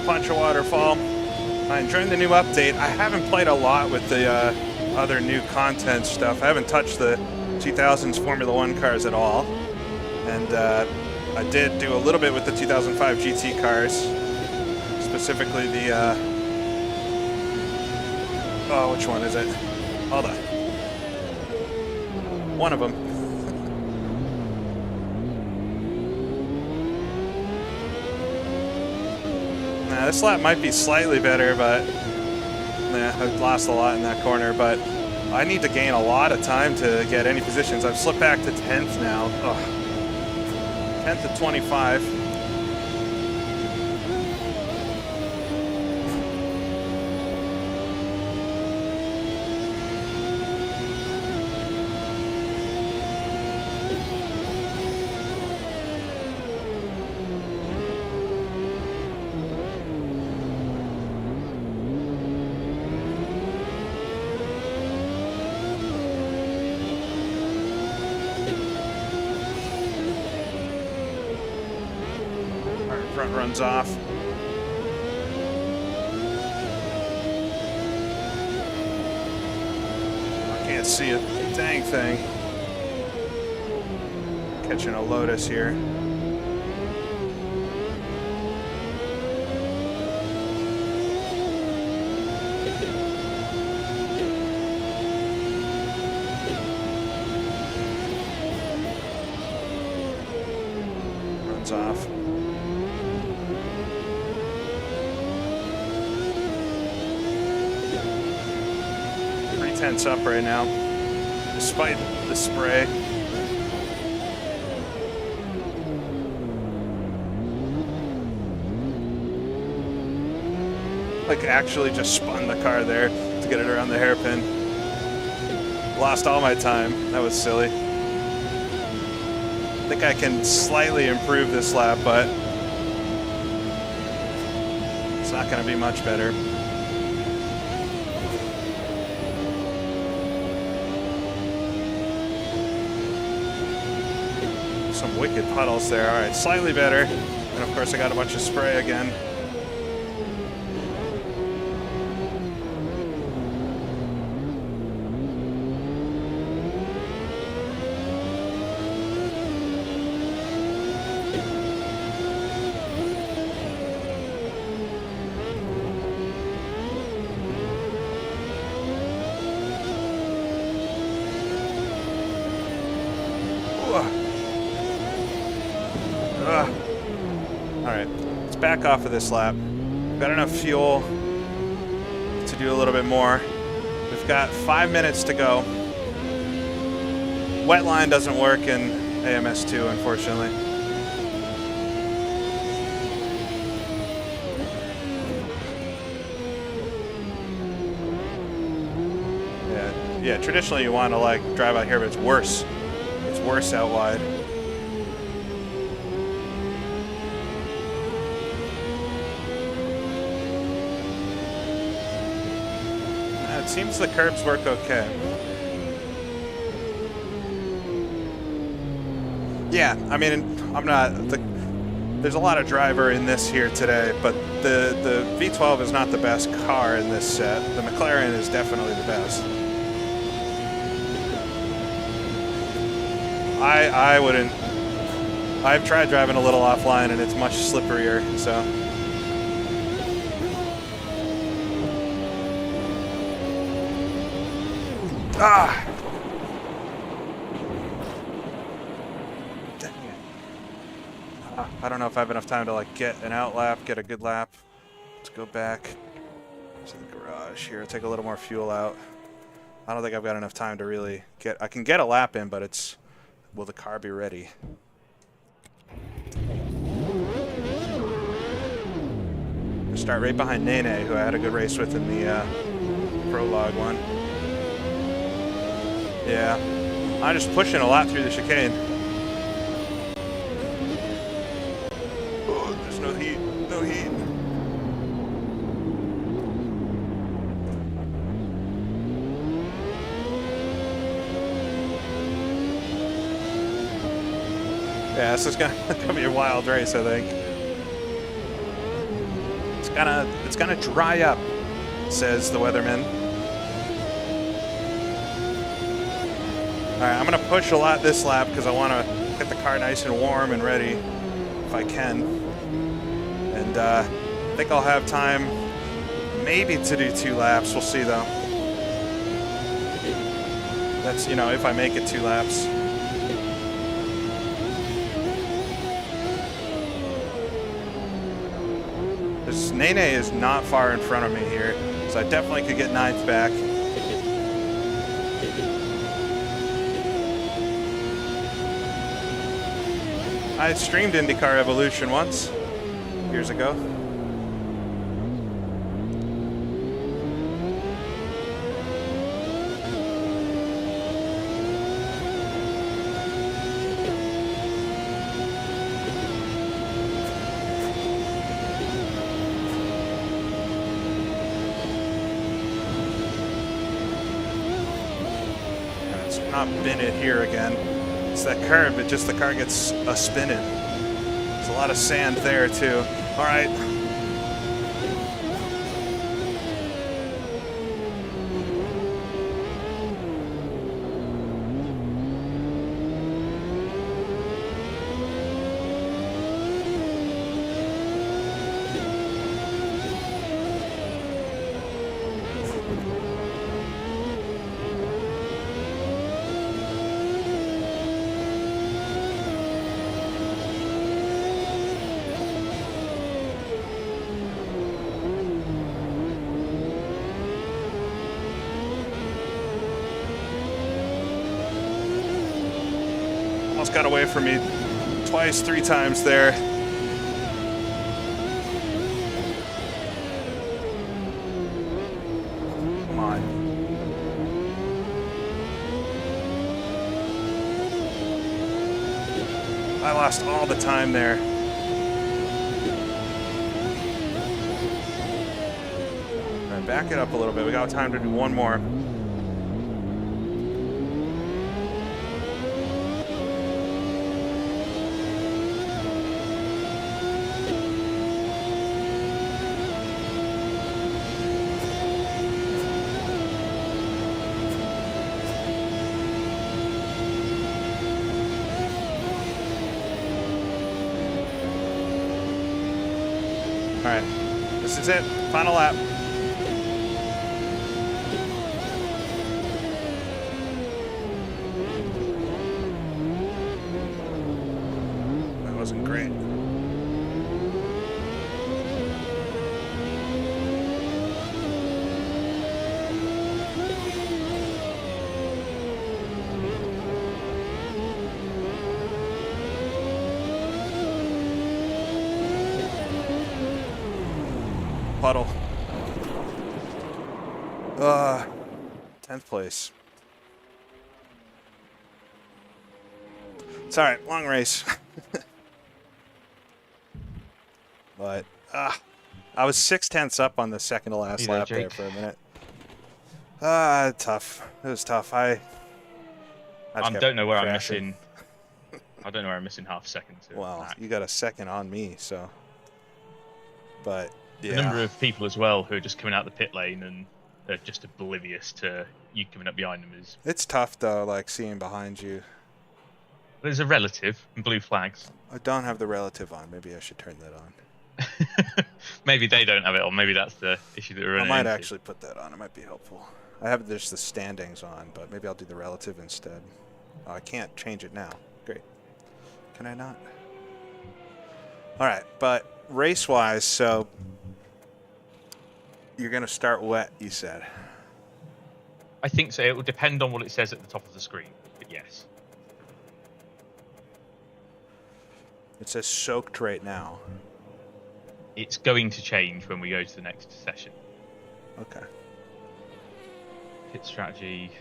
S1: Punch a waterfall. I'm enjoying the new update. I haven't played a lot with the other new content stuff. I haven't touched the 2000s Formula One cars at all. And I did do a little bit with the 2005 GT cars. Specifically the... oh, which one is it? Hold on. One of them. This lap might be slightly better, but I've lost a lot in that corner. But I need to gain a lot of time to get any positions. I've slipped back to 10th now. Ugh. 10th to 25. Front runs off. I can't see a dang thing. Catching a Lotus here. Runs off. 3/10 up right now, despite the spray. Like actually just spun the car there to get it around the hairpin. Lost all my time. That was silly. I think I can slightly improve this lap, but it's not going to be much better. Some wicked puddles there. All right, slightly better. And of course I got a bunch of spray again. Alright, let's back off of this lap. We've got enough fuel to do a little bit more. We've got 5 minutes to go. Wet line doesn't work in AMS2, unfortunately. Yeah, traditionally you want to like drive out here, but it's worse. It's worse out wide. It seems the curbs work okay. Yeah, I mean, I'm not... there's a lot of driver in this here today, but the V12 is not the best car in this set. The McLaren is definitely the best. I wouldn't... I've tried driving a little offline and it's much slipperier, so... Ah! Dang it. I don't know if I have enough time to like get an out lap, get a good lap. Let's go back to the garage here, take a little more fuel out. I don't think I've got enough time to really get... I can get a lap in, but it's... Will the car be ready? Start right behind Nene, who I had a good race with in the prologue one. Yeah, I'm just pushing a lot through the chicane. Oh, there's no heat, no heat. Yeah, this is gonna be a wild race, I think. It's gonna dry up, says the weatherman. All right, I'm gonna push a lot this lap because I want to get the car nice and warm and ready if I can. And I think I'll have time maybe to do 2 laps. We'll see though. That's, you know, if I make it 2 laps. Nene is not far in front of me here, so I definitely could get 9th back. I streamed IndyCar Evolution once, years ago. Not bin it here again. It's that curve, but just the car gets a spinning. There's a lot of sand there too. All right. Almost got away from me twice, 3 times there. Come on. I lost all the time there. All right, back it up a little bit. We got time to do one more. All right, this is it. Final lap. That wasn't great. Puddle. 10th place. It's all right. Long race. But I was 6/10 up on the second to last lap there for a minute. Tough. It was tough. I
S2: don't know where
S1: crashing.
S2: I'm missing. I don't know where I'm missing half a second.
S1: Well, you got a second on me, so. But yeah.
S2: The number of people as well who are just coming out the pit lane and are just oblivious to you coming up behind them is.
S1: It's tough though, like seeing behind you.
S2: There's a relative and blue flags.
S1: I don't have the relative on. Maybe I should turn that on.
S2: Maybe they don't have it on. Maybe that's the issue that we're running
S1: I might
S2: into.
S1: actually put that on. It might be helpful. I have just the standings on, but maybe I'll do the relative instead. Oh, I can't change it now. Great. Can I not? All right, but race-wise, so you're going to start wet, you said.
S2: I think so. It will depend on what it says at the top of the screen, but yes.
S1: It says soaked right now.
S2: It's going to change when we go to the next session.
S1: Okay.
S2: Pit strategy.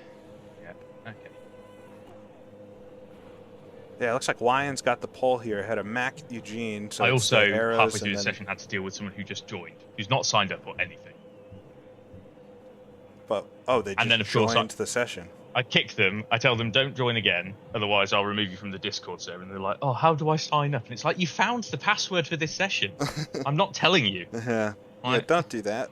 S2: Yeah. Okay.
S1: Yeah, it looks like Wyon's got the pole here ahead of Mac Eugene. So
S2: I
S1: it's
S2: also,
S1: the arrows
S2: halfway through
S1: and
S2: the
S1: then-
S2: session, had to deal with someone who just joined, who's not signed up or anything.
S1: But they just
S2: And then, of course,
S1: joined the session.
S2: I kick them. I tell them, don't join again, otherwise I'll remove you from the Discord server. And they're like, oh, how do I sign up? And it's like, you found the password for this session. I'm not telling you.
S1: Yeah. Yeah,
S2: Like-
S1: don't do that.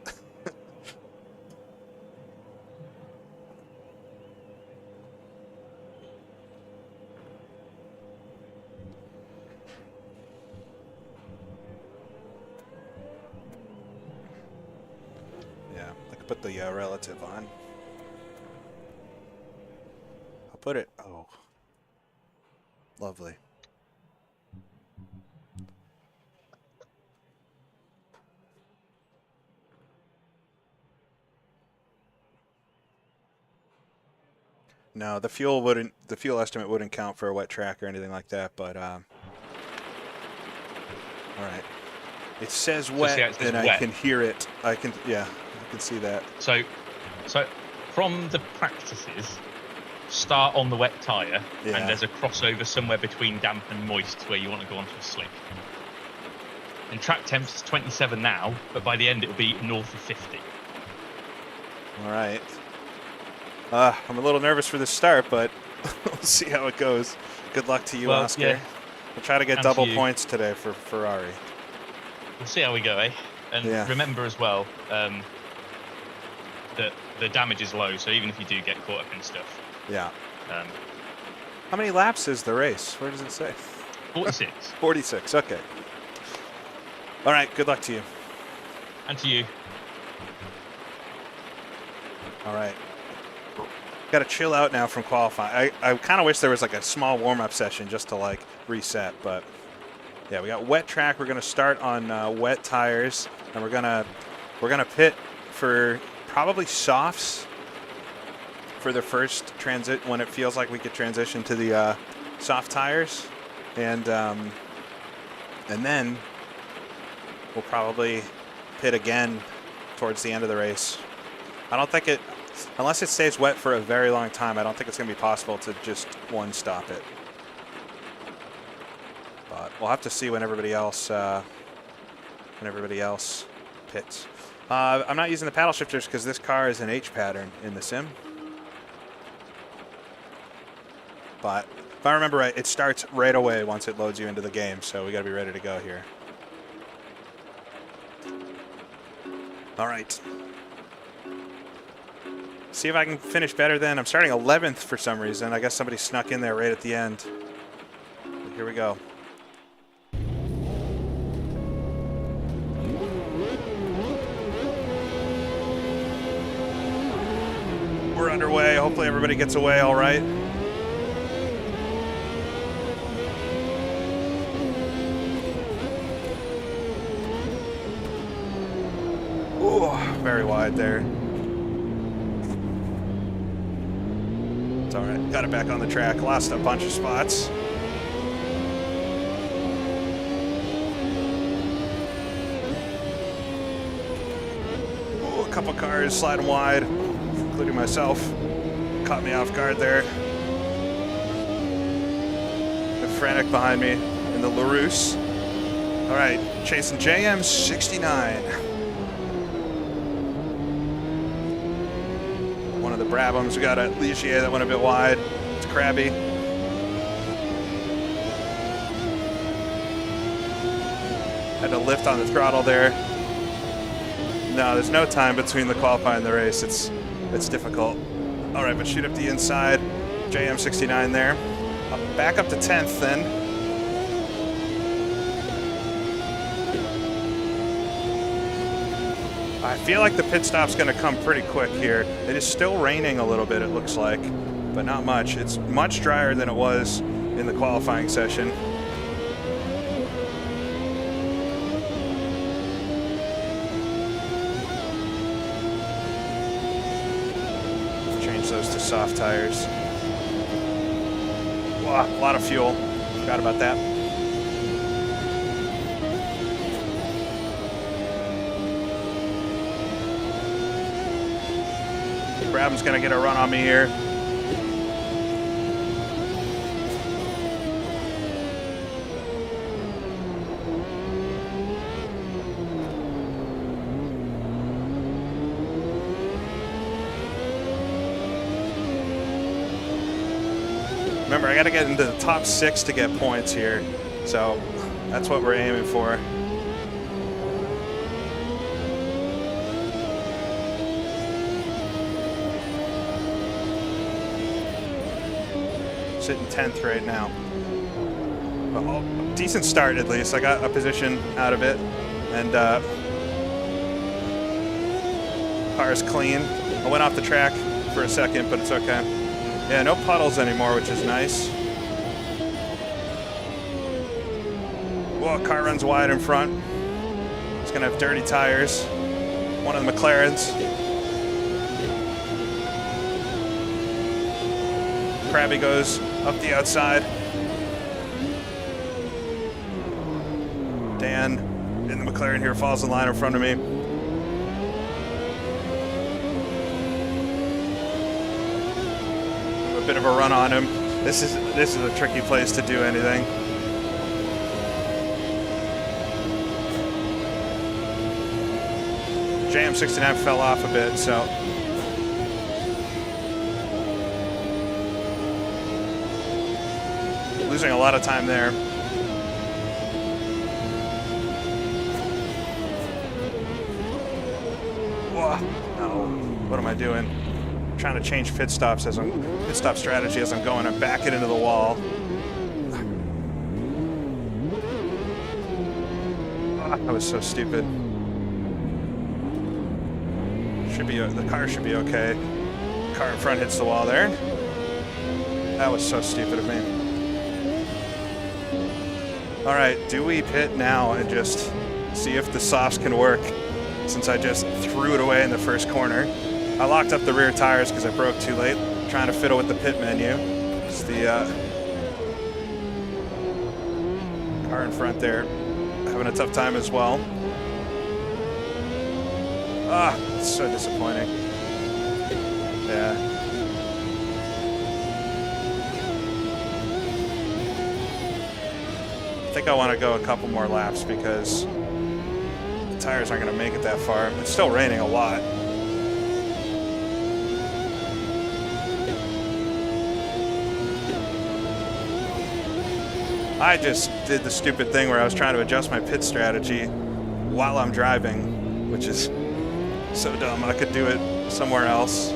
S1: Yeah, I could put the relative on. I'll put it. Oh. Lovely. No, the fuel estimate wouldn't count for a wet track or anything like that, but all right. It says wet,
S2: see how it says
S1: and I
S2: wet?
S1: can hear it. I can see that.
S2: So from the practices, start on the wet tyre,
S1: Yeah.
S2: and there's a crossover somewhere between damp and moist where you want to go onto a slick. And track temp is 27 now, but by the end it'll be north of 50.
S1: All right. I'm a little nervous for the start, but we'll see how it goes. Good luck to you, Oscar.
S2: Yeah.
S1: We'll try to get
S2: And
S1: double
S2: to you.
S1: points today for Ferrari.
S2: We'll see how we go, eh? And
S1: Yeah.
S2: remember as well that the damage is low, so even if you do get caught up in stuff,
S1: Yeah.
S2: um,
S1: How many laps is the race? Where does it say?
S2: 46.
S1: 46. Okay. All right. Good luck to you.
S2: And to you.
S1: All right. Got to chill out now from qualifying. I kind of wish there was like a small warm-up session just to like reset, but yeah, we got wet track. We're gonna start on wet tires, and we're gonna pit for probably softs for the first transit when it feels like we could transition to the soft tires, and then we'll probably pit again towards the end of the race. I don't think unless it stays wet for a very long time, I don't think it's going to be possible to just one stop it. but we'll have to see when everybody else pits. I'm not using the paddle shifters because this car is an H pattern in the sim. But if I remember right, it starts right away once it loads you into the game, so we got to be ready to go here. All right. See if I can finish better then. I'm starting 11th for some reason. I guess somebody snuck in there right at the end. But here we go. We're underway. Hopefully everybody gets away all right. Ooh, very wide there. It's all right. Got it back on the track. Lost a bunch of spots. Ooh, a couple cars sliding wide, including myself. Caught me off guard there. The Frantic behind me in the LaRousse. All right, chasing JM 69. One of the Brabhams. We got a Ligier that went a bit wide. It's crabby. Had to lift on the throttle there. No, there's no time between the qualifying and the race. It's difficult. All right, but shoot up the inside. JM 69 there. Back up to 10th then. I feel like the pit stop's going to come pretty quick here. It is still raining a little bit, it looks like, but not much. It's much drier than it was in the qualifying session. Change those to soft tires. Wow, a lot of fuel. Forgot about that. Brabham's gonna get a run on me here. Remember, I gotta get into the top 6 to get points here, so that's what we're aiming for. Sitting 10th right now. Well, decent start at least. I got a position out of it, and car's clean. I went off the track for a second, but it's okay. Yeah, no puddles anymore, which is nice. Whoa, car runs wide in front. It's gonna have dirty tires. One of the McLarens. Krabby goes up the outside. Dan in the McLaren here falls in line in front of me. A bit of a run on him. This is a tricky place to do anything. JM 69 fell off a bit, so losing a lot of time there. Whoa, no, what am I doing? I'm trying to change pit stop strategy as I'm going. I back it into the wall. That was so stupid. The car should be okay. Car in front hits the wall there. That was so stupid of me. All right, do we pit now and just see if the softs can work, since I just threw it away in the first corner. I locked up the rear tires because I broke too late, trying to fiddle with the pit menu. It's the car in front there having a tough time as well. Ah, it's so disappointing. Yeah. I think I want to go a couple more laps because the tires aren't going to make it that far. It's still raining a lot. I just did the stupid thing where I was trying to adjust my pit strategy while I'm driving, which is so dumb. I could do it somewhere else.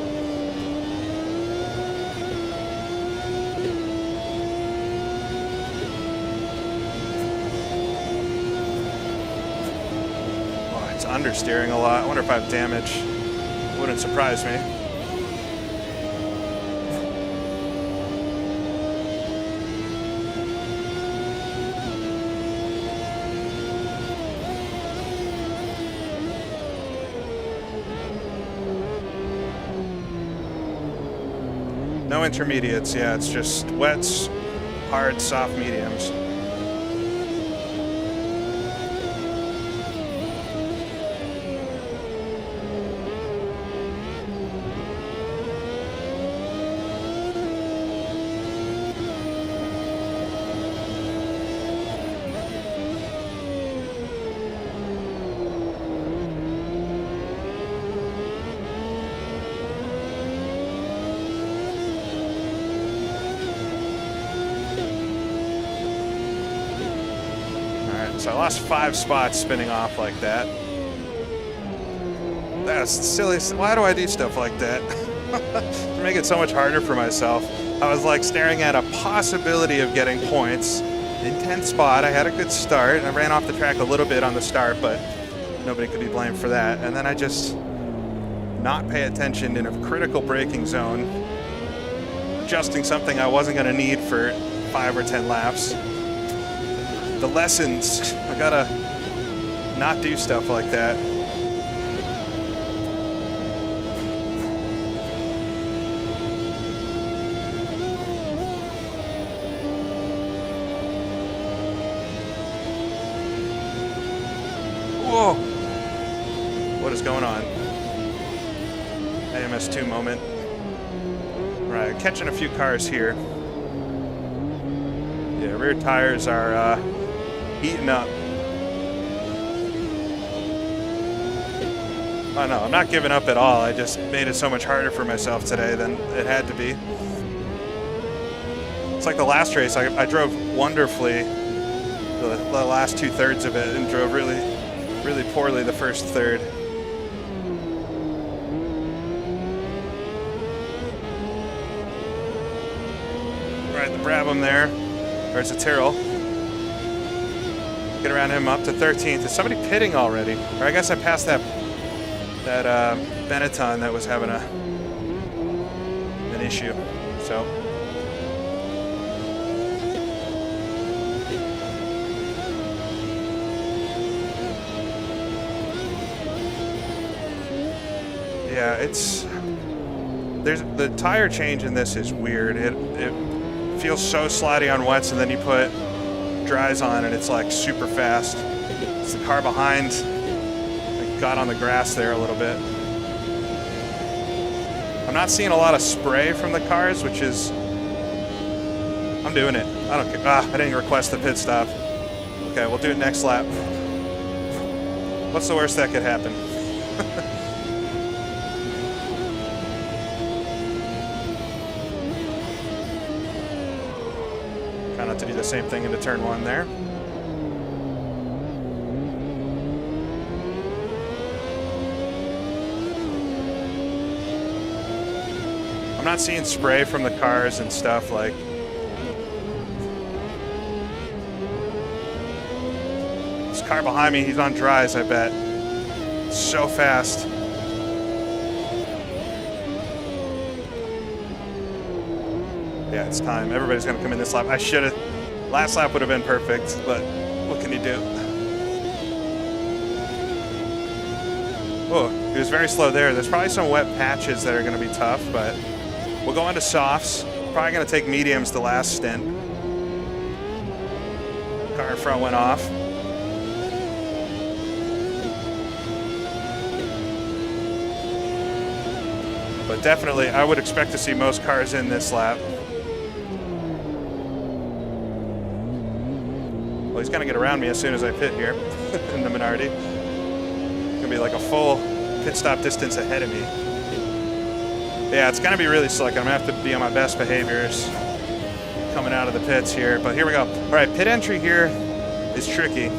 S1: Oh, it's understeering a lot. I wonder if I have damage. Wouldn't surprise me. No intermediates, yeah, it's just wets, hard, soft, mediums. So I lost 5 spots spinning off like that. That's silly. Why do I do stuff like that? To make it so much harder for myself. I was like staring at a possibility of getting points. In 10th spot, I had a good start. I ran off the track a little bit on the start, but nobody could be blamed for that. And then I just not pay attention in a critical braking zone, adjusting something I wasn't going to need for 5 or 10 laps. The lessons, I gotta not do stuff like that. Whoa! What is going on? AMS2 moment. Right, catching a few cars here. Yeah, rear tires are heating up. Oh no, I'm not giving up at all. I just made it so much harder for myself today than it had to be. It's like the last race. I drove wonderfully the last 2/3 of it and drove really poorly the first third. Right, the Brabham there, or it's a Tyrrell. Get around him up to 13th. Is somebody pitting already? Or I guess I passed that Benetton that was having an issue. So yeah, there's the tire change in this is weird. It feels so slidey on wets, and then you put dries on and it's like super fast. It's the car behind. I got on the grass there a little bit. I'm not seeing a lot of spray from the cars, which is, I'm doing it. I don't care. I didn't request the pit stop. Okay, we'll do it next lap. What's the worst that could happen? To do the same thing into turn 1 there. I'm not seeing spray from the cars and stuff like. This car behind me, he's on dries, I bet. So fast. Yeah, it's time. Everybody's going to come in this lap. I should have. Last lap would have been perfect, but what can you do? Oh, he was very slow there. There's probably some wet patches that are going to be tough, but we'll go on to softs. Probably going to take mediums the last stint. Car in front went off. But definitely, I would expect to see most cars in this lap. Well, he's gonna get around me as soon as I pit here in the Minardi. Gonna be like a full pit stop distance ahead of me. Yeah, it's gonna be really slick. I'm gonna have to be on my best behaviors coming out of the pits here, but here we go. All right, pit entry here is tricky.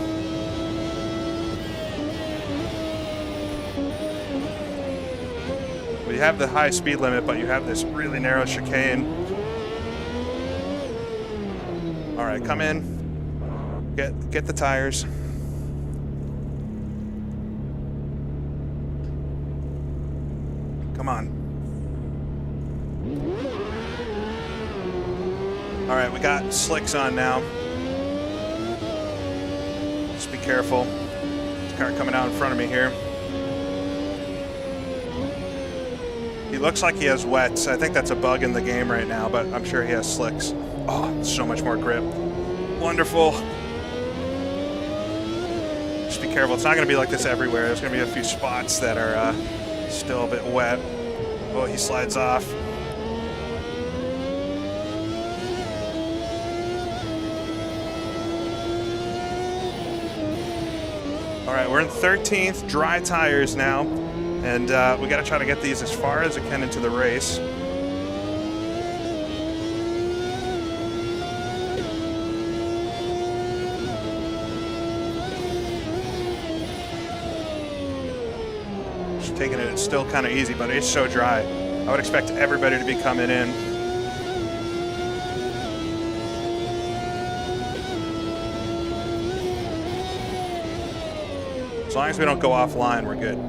S1: You have the high speed limit, but you have this really narrow chicane. All right, come in, get the tires. Come on. All right, we got slicks on now. Just be careful. There's a car coming out in front of me here. He looks like he has wets. I think that's a bug in the game right now, but I'm sure he has slicks. Oh, so much more grip. Wonderful. Just be careful. It's not going to be like this everywhere. There's going to be a few spots that are still a bit wet. Oh, he slides off. All right, we're in 13th, dry tires now. And we got to try to get these as far as we can into the race. Just taking it, it's still kind of easy, but it's so dry. I would expect everybody to be coming in. As long as we don't go offline, we're good.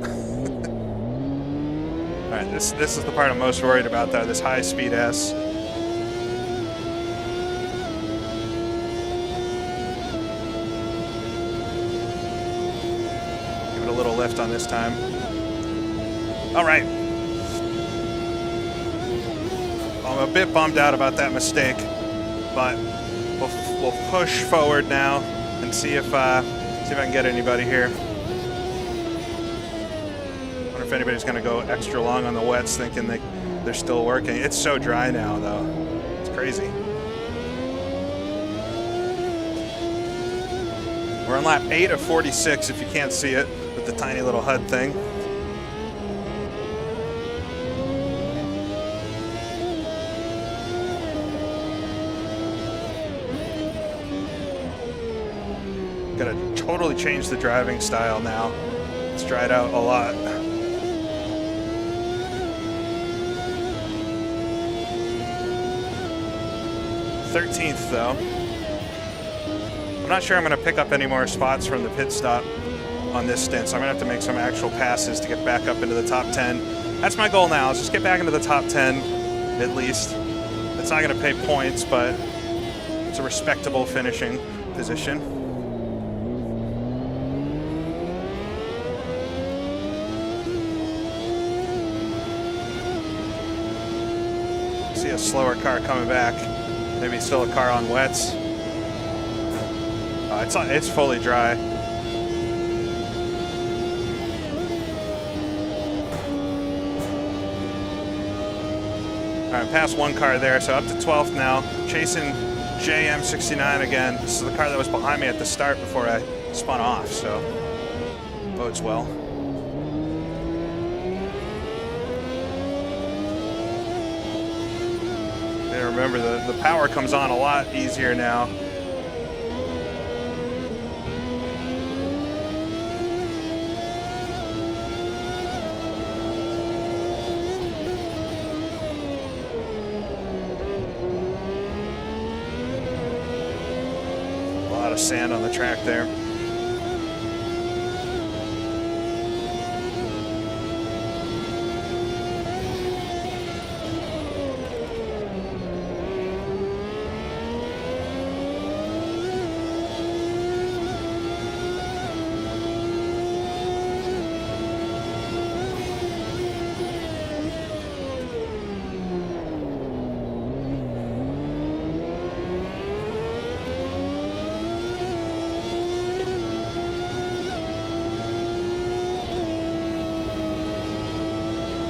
S1: All right, this is the part I'm most worried about, though, this high-speed S. Give it a little lift on this time. All right. I'm a bit bummed out about that mistake, but we'll push forward now and see if I can get anybody here. If anybody's going to go extra long on the wets thinking they're still working. It's so dry now, though. It's crazy. We're on lap 8 of 46, if you can't see it, with the tiny little HUD thing. Gotta totally change the driving style now. It's dried out a lot. 13th, though. I'm not sure I'm going to pick up any more spots from the pit stop on this stint, so I'm going to have to make some actual passes to get back up into the top 10. That's my goal now, is just get back into the top 10, at least. It's not going to pay points, but it's a respectable finishing position. See a slower car coming back. Maybe still a car on wets. It's fully dry. All right, past one car there, so up to 12th now. Chasing JM69 again. This is the car that was behind me at the start before I spun off, so bodes well. Remember, the power comes on a lot easier now. A lot of sand on the track there.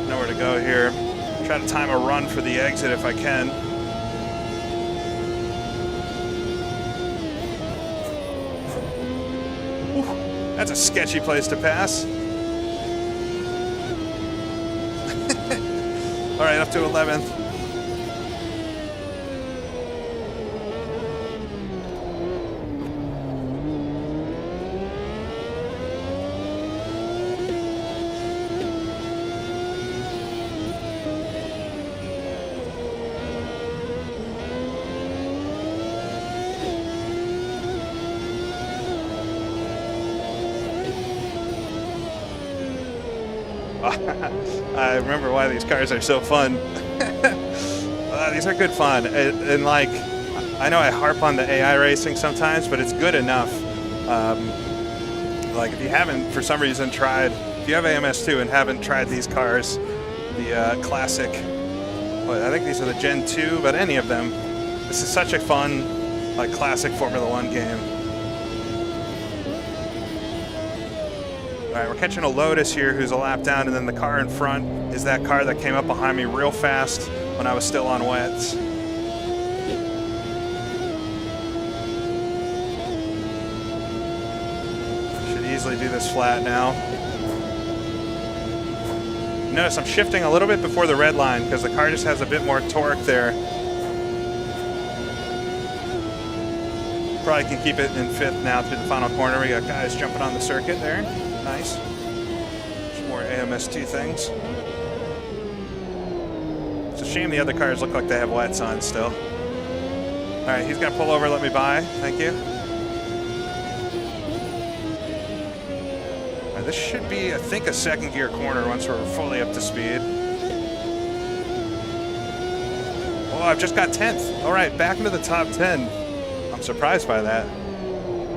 S1: Nowhere to go here. Try to time a run for the exit if I can. That's a sketchy place to pass. All right, up to 11th. I remember why these cars are so fun. These are good fun. And like, I know I harp on the AI racing sometimes, but it's good enough. Like if you haven't, for some reason, tried, if you have AMS2 and haven't tried these cars, the classic, well, I think these are the Gen 2, but any of them, this is such a fun, like classic Formula One game. All right, we're catching a Lotus here who's a lap down, and then the car in front is that car that came up behind me real fast when I was still on wets. Should easily do this flat now. Notice I'm shifting a little bit before the red line because the car just has a bit more torque there. Probably can keep it in 5th now through the final corner. We got guys jumping on the circuit there. Nice. Some more AMS2 things. It's a shame the other cars look like they have wets on still. All right, he's gonna pull over, let me by. Thank you. All right, this should be, I think, a 2nd gear corner once we're fully up to speed. Oh, I've just got 10th. All right, back into the top 10. I'm surprised by that.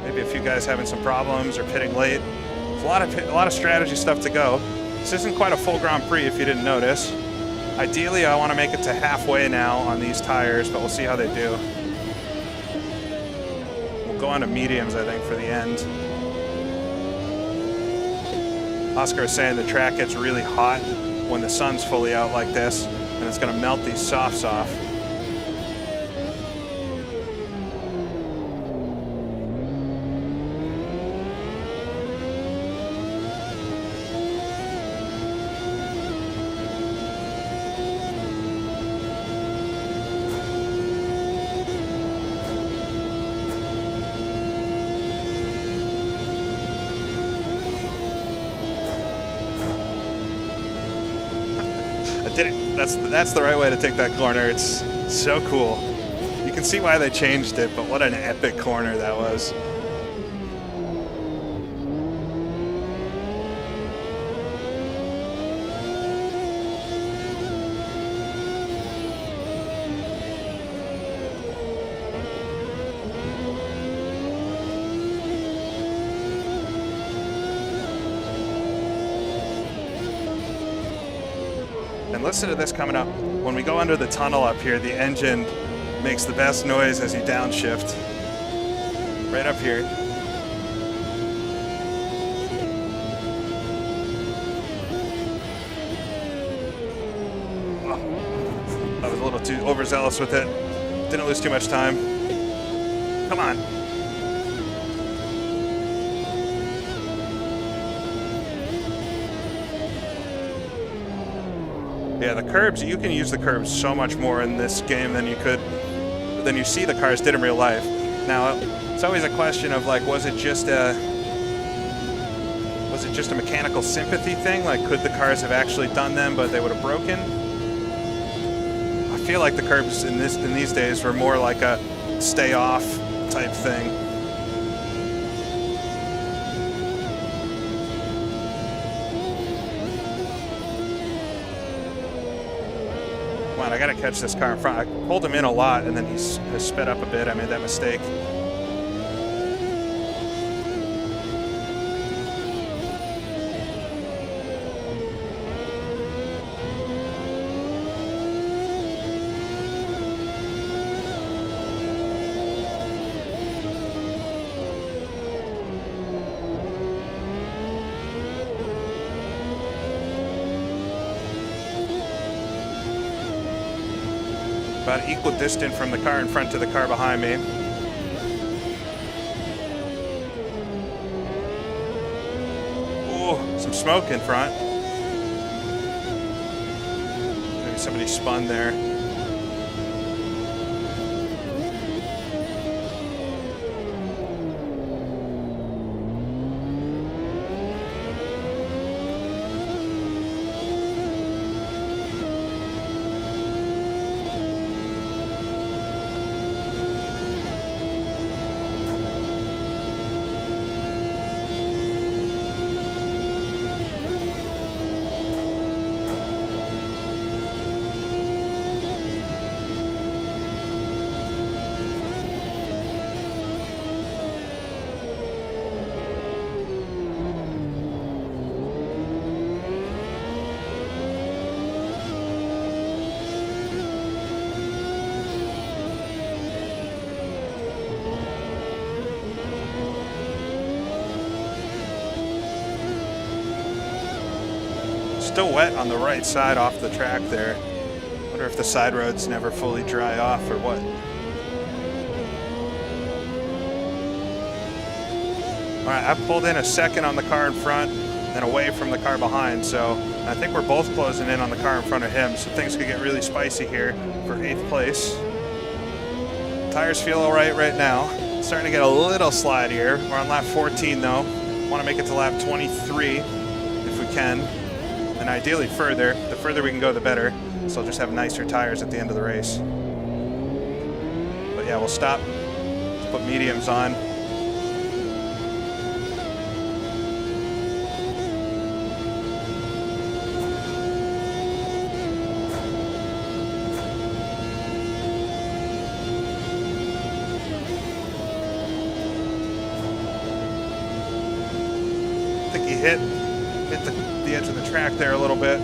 S1: Maybe a few guys having some problems or pitting late. There's a lot of strategy stuff to go. This isn't quite a full Grand Prix if you didn't notice. Ideally, I want to make it to halfway now on these tires, but we'll see how they do. We'll go on to mediums, I think, for the end. Oscar was saying the track gets really hot when the sun's fully out like this, and it's going to melt these softs off. That's the right way to take that corner. It's so cool. You can see why they changed it, but what an epic corner that was. And listen to this coming up. When we go under the tunnel up here, the engine makes the best noise as you downshift. Right up here. Oh, I was a little too overzealous with it. Didn't lose too much time. Come on. Yeah, the curbs, you can use the curbs so much more in this game than you see the cars did in real life. Now, it's always a question of like, was it just a mechanical sympathy thing? Like, could the cars have actually done them, but they would have broken? I feel like the curbs in these days were more like a stay off type thing. I gotta catch this car in front. I pulled him in a lot and then he's sped up a bit. I made that mistake. About equidistant from the car in front to the car behind me. smoke in front. Maybe somebody spun there. Still wet on the right side off the track there. Wonder if the side roads never fully dry off or what. All right, I've pulled in a second on the car in front and away from the car behind, so I think we're both closing in on the car in front of him, so things could get really spicy here for 8th place. Tires feel all right now. Starting to get a little slide here. We're on lap 14 though. Want to make it to lap 23 if we can. And ideally further. The further we can go, the better. So I'll just have nicer tires at the end of the race. But yeah, we'll stop. Let's put mediums on. I think he hit the edge of the track there a little bit.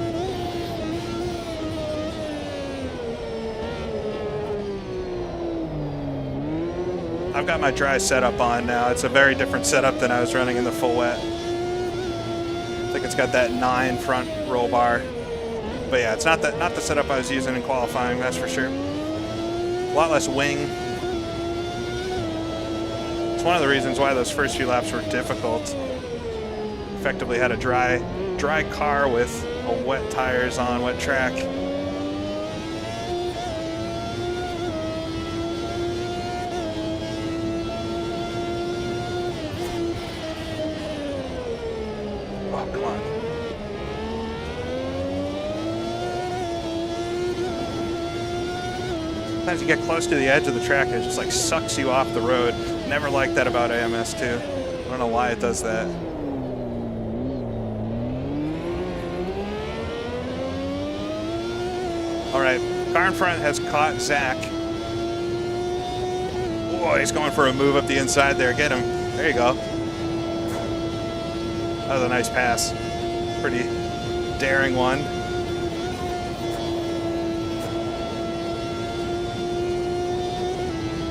S1: I've got my dry setup on now. It's a very different setup than I was running in the full wet. I think it's got that 9 front roll bar. But yeah, it's not the setup I was using in qualifying, that's for sure. A lot less wing. It's one of the reasons why those first few laps were difficult. Effectively had a dry car with wet tires on wet track. Oh, come on. Sometimes you get close to the edge of the track and it just like sucks you off the road. Never liked that about AMS2. I don't know why it does that. All right, car in front has caught Zach. Whoa, he's going for a move up the inside there. Get him. There you go. That was a nice pass. Pretty daring one.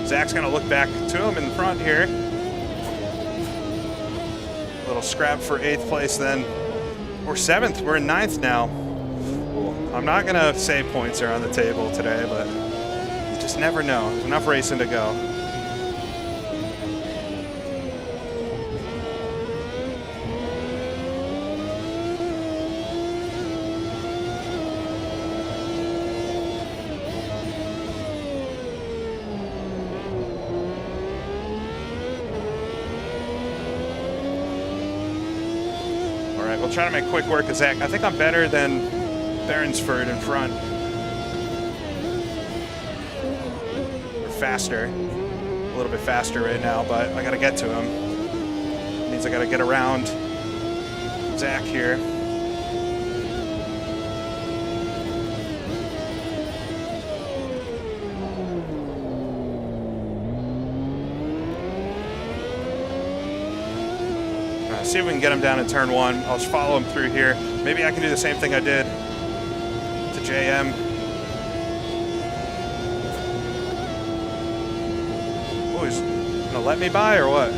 S1: Zach's going to look back to him in front here. A little scrap for 8th place then. We're 7th. We're in 9th now. I'm not going to say points are on the table today, but you just never know. There's enough racing to go. All right, we'll try to make quick work of Zach. I think I'm better than Behrensford in front. We're faster. A little bit faster right now, but I gotta get to him. It means I gotta get around Zach here. See if we can get him down in turn 1. I'll just follow him through here. Maybe I can do the same thing I did to JM. Oh, he's gonna let me by or what?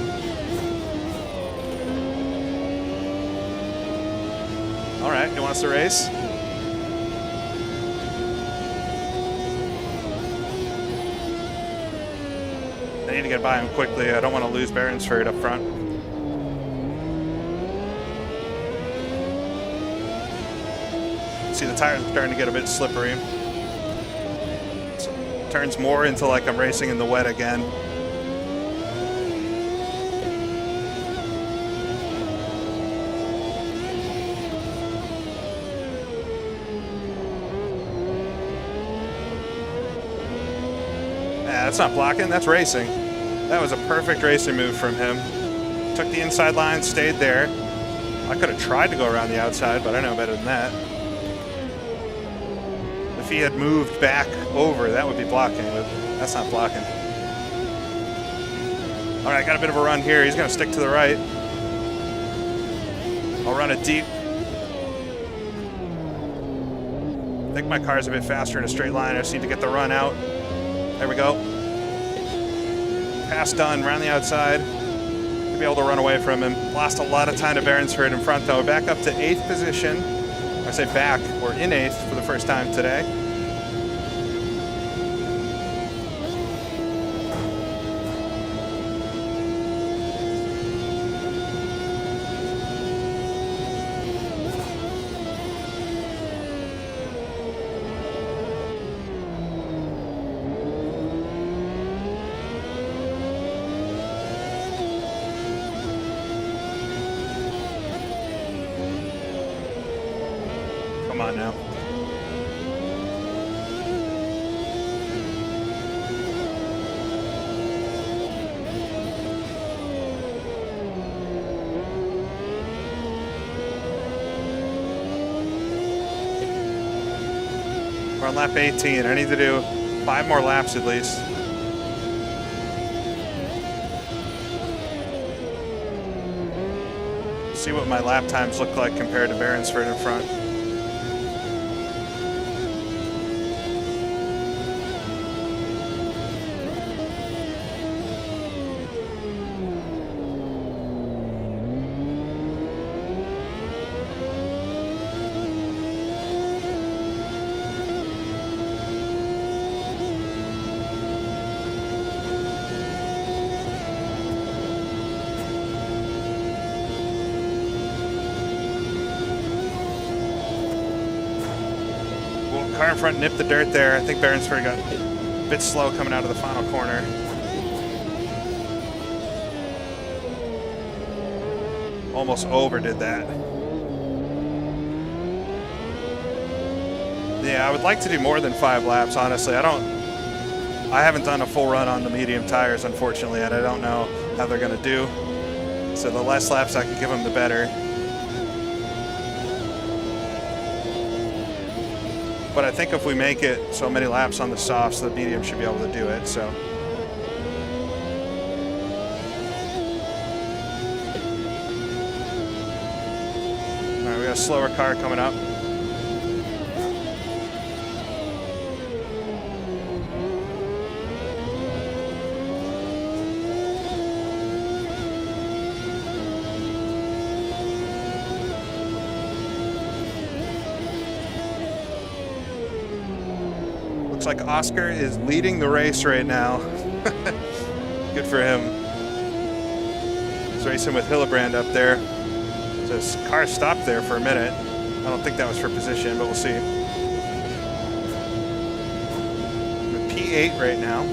S1: All right, he wants to race. I need to get by him quickly. I don't want to lose Behrensford up front. See, the tires are starting to get a bit slippery. So, turns more into like I'm racing in the wet again. That's not blocking, that's racing. That was a perfect racing move from him. Took the inside line, stayed there. I could have tried to go around the outside, but I know better than that. If he had moved back over, that would be blocking, but that's not blocking. All right, got a bit of a run here. He's gonna stick to the right. I'll run it deep. I think my car's a bit faster in a straight line. I just need to get the run out. There we go. Pass done, round the outside. Be able to run away from him. Lost a lot of time to Behrensford in front though. Back up to 8th position. I say back, we're in 8th for the first time today. Come on now. We're on lap 18. I need to do 5 more laps at least. See what my lap times look like compared to Behrensford in front. Car in front nipped the dirt there. I think Behrensford got a bit slow coming out of the final corner. Almost overdid that. Yeah, I would like to do more than 5 laps, honestly. I haven't done a full run on the medium tires, unfortunately, and I don't know how they're going to do. So the less laps I can give them, the better. But I think if we make it so many laps on the softs, the medium should be able to do it, so. All right, we got a slower car coming up. Like Oscar is leading the race right now. Good for him. He's racing with Hillebrand up there. So his car stopped there for a minute. I don't think that was for position, but we'll see. We're P8 right now.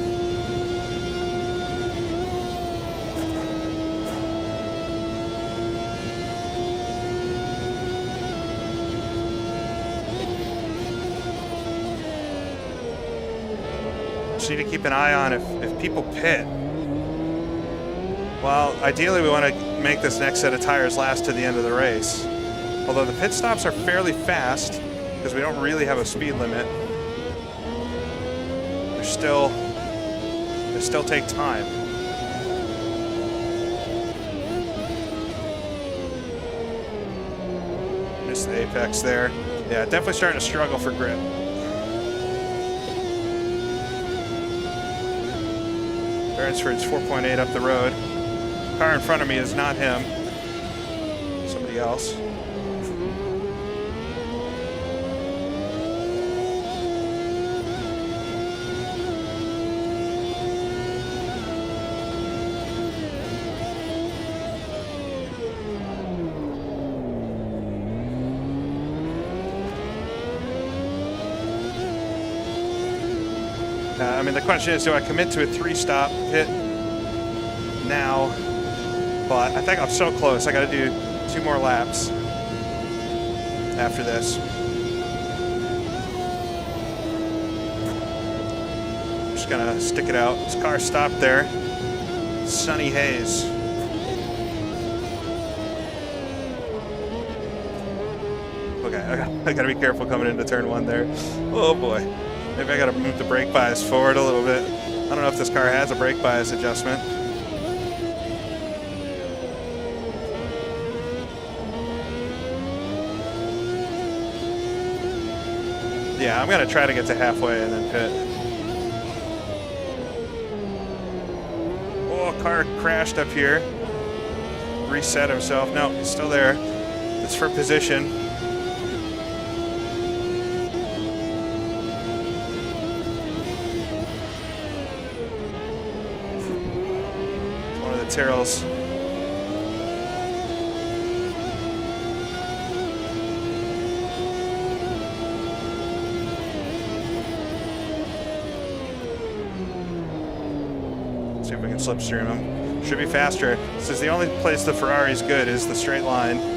S1: Just need to keep an eye on if people pit. Well, ideally we want to make this next set of tires last to the end of the race. Although the pit stops are fairly fast because we don't really have a speed limit. They still take time. Missed the apex there. Yeah, definitely starting to struggle for grip. Behrensford's 4.8 up the road. Car in front of me is not him. Somebody else. I mean, the question is, do I commit to a 3-stop pit now? But I think I'm so close. I got to do 2 more laps after this. Just gonna stick it out. This car stopped there. Sunny haze. Okay, I gotta be careful coming into turn 1 there. Oh boy. Maybe I gotta move the brake bias forward a little bit. I don't know if this car has a brake bias adjustment. Yeah, I'm gonna try to get to halfway and then pit. Oh, car crashed up here. Reset himself. No, he's still there. It's for position. Tyrrells. See if we can slipstream him. Should be faster. This is the only place the Ferrari's good is the straight line.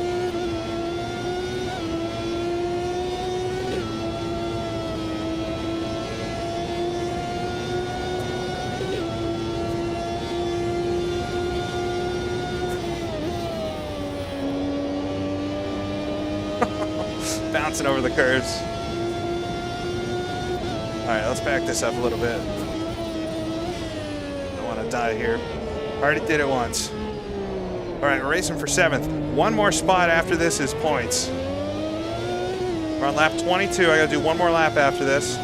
S1: Bouncing over the curves. All right, let's back this up a little bit. Don't want to die here. Already did it once. All right, we're racing for 7th. One more spot after this is points. We're on lap 22. I got to do one more lap after this.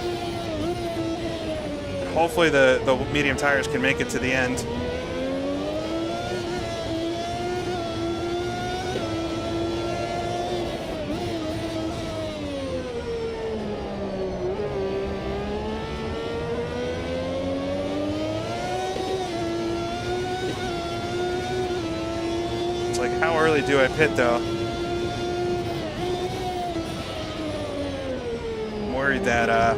S1: And hopefully the medium tires can make it to the end. Like, how early do I pit though? I'm worried that I'll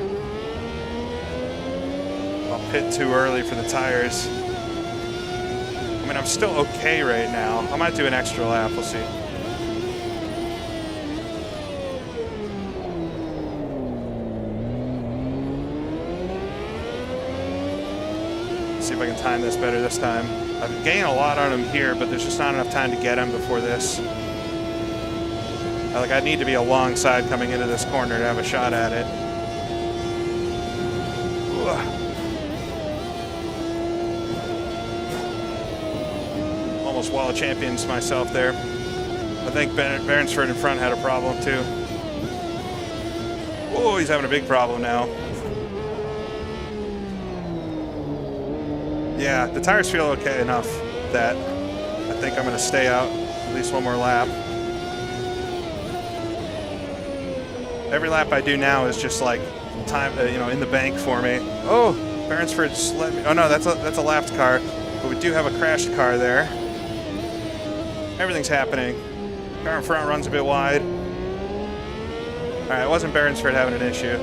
S1: pit too early for the tires. I mean, I'm still okay right now. I might do an extra lap, we'll see. See if I can time this better this time. I've gained a lot on him here, but there's just not enough time to get him before this. I need to be alongside coming into this corner to have a shot at it. Almost wall of champions myself there. I think Behrensford in front had a problem too. Oh, he's having a big problem now. Yeah, the tires feel okay enough that I think I'm going to stay out at least one more lap. Every lap I do now is just like time, in the bank for me. Oh, Behrensford's let me. Oh no, that's a lapped car, but we do have a crashed car there. Everything's happening. Car in front runs a bit wide. All right, it wasn't Behrensford having an issue.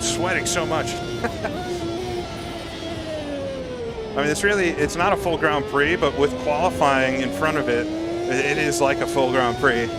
S1: Sweating so much. I mean, it's not a full Grand Prix, but with qualifying in front of it, it is like a full Grand Prix.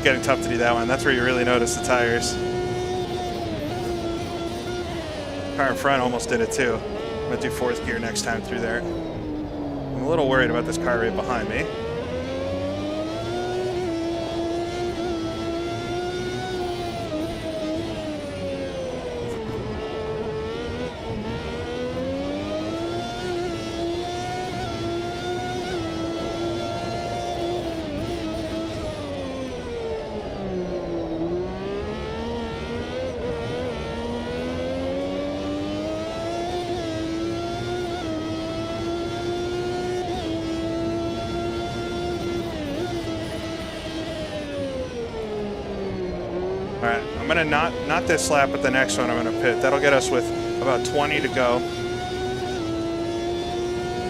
S1: Getting tough to do that one. That's where you really notice the tires. Car in front almost did it too. I'm gonna do 4th gear next time through there. I'm a little worried about this car right behind me. All right, I'm gonna not this lap, but the next one I'm gonna pit. That'll get us with about 20 to go.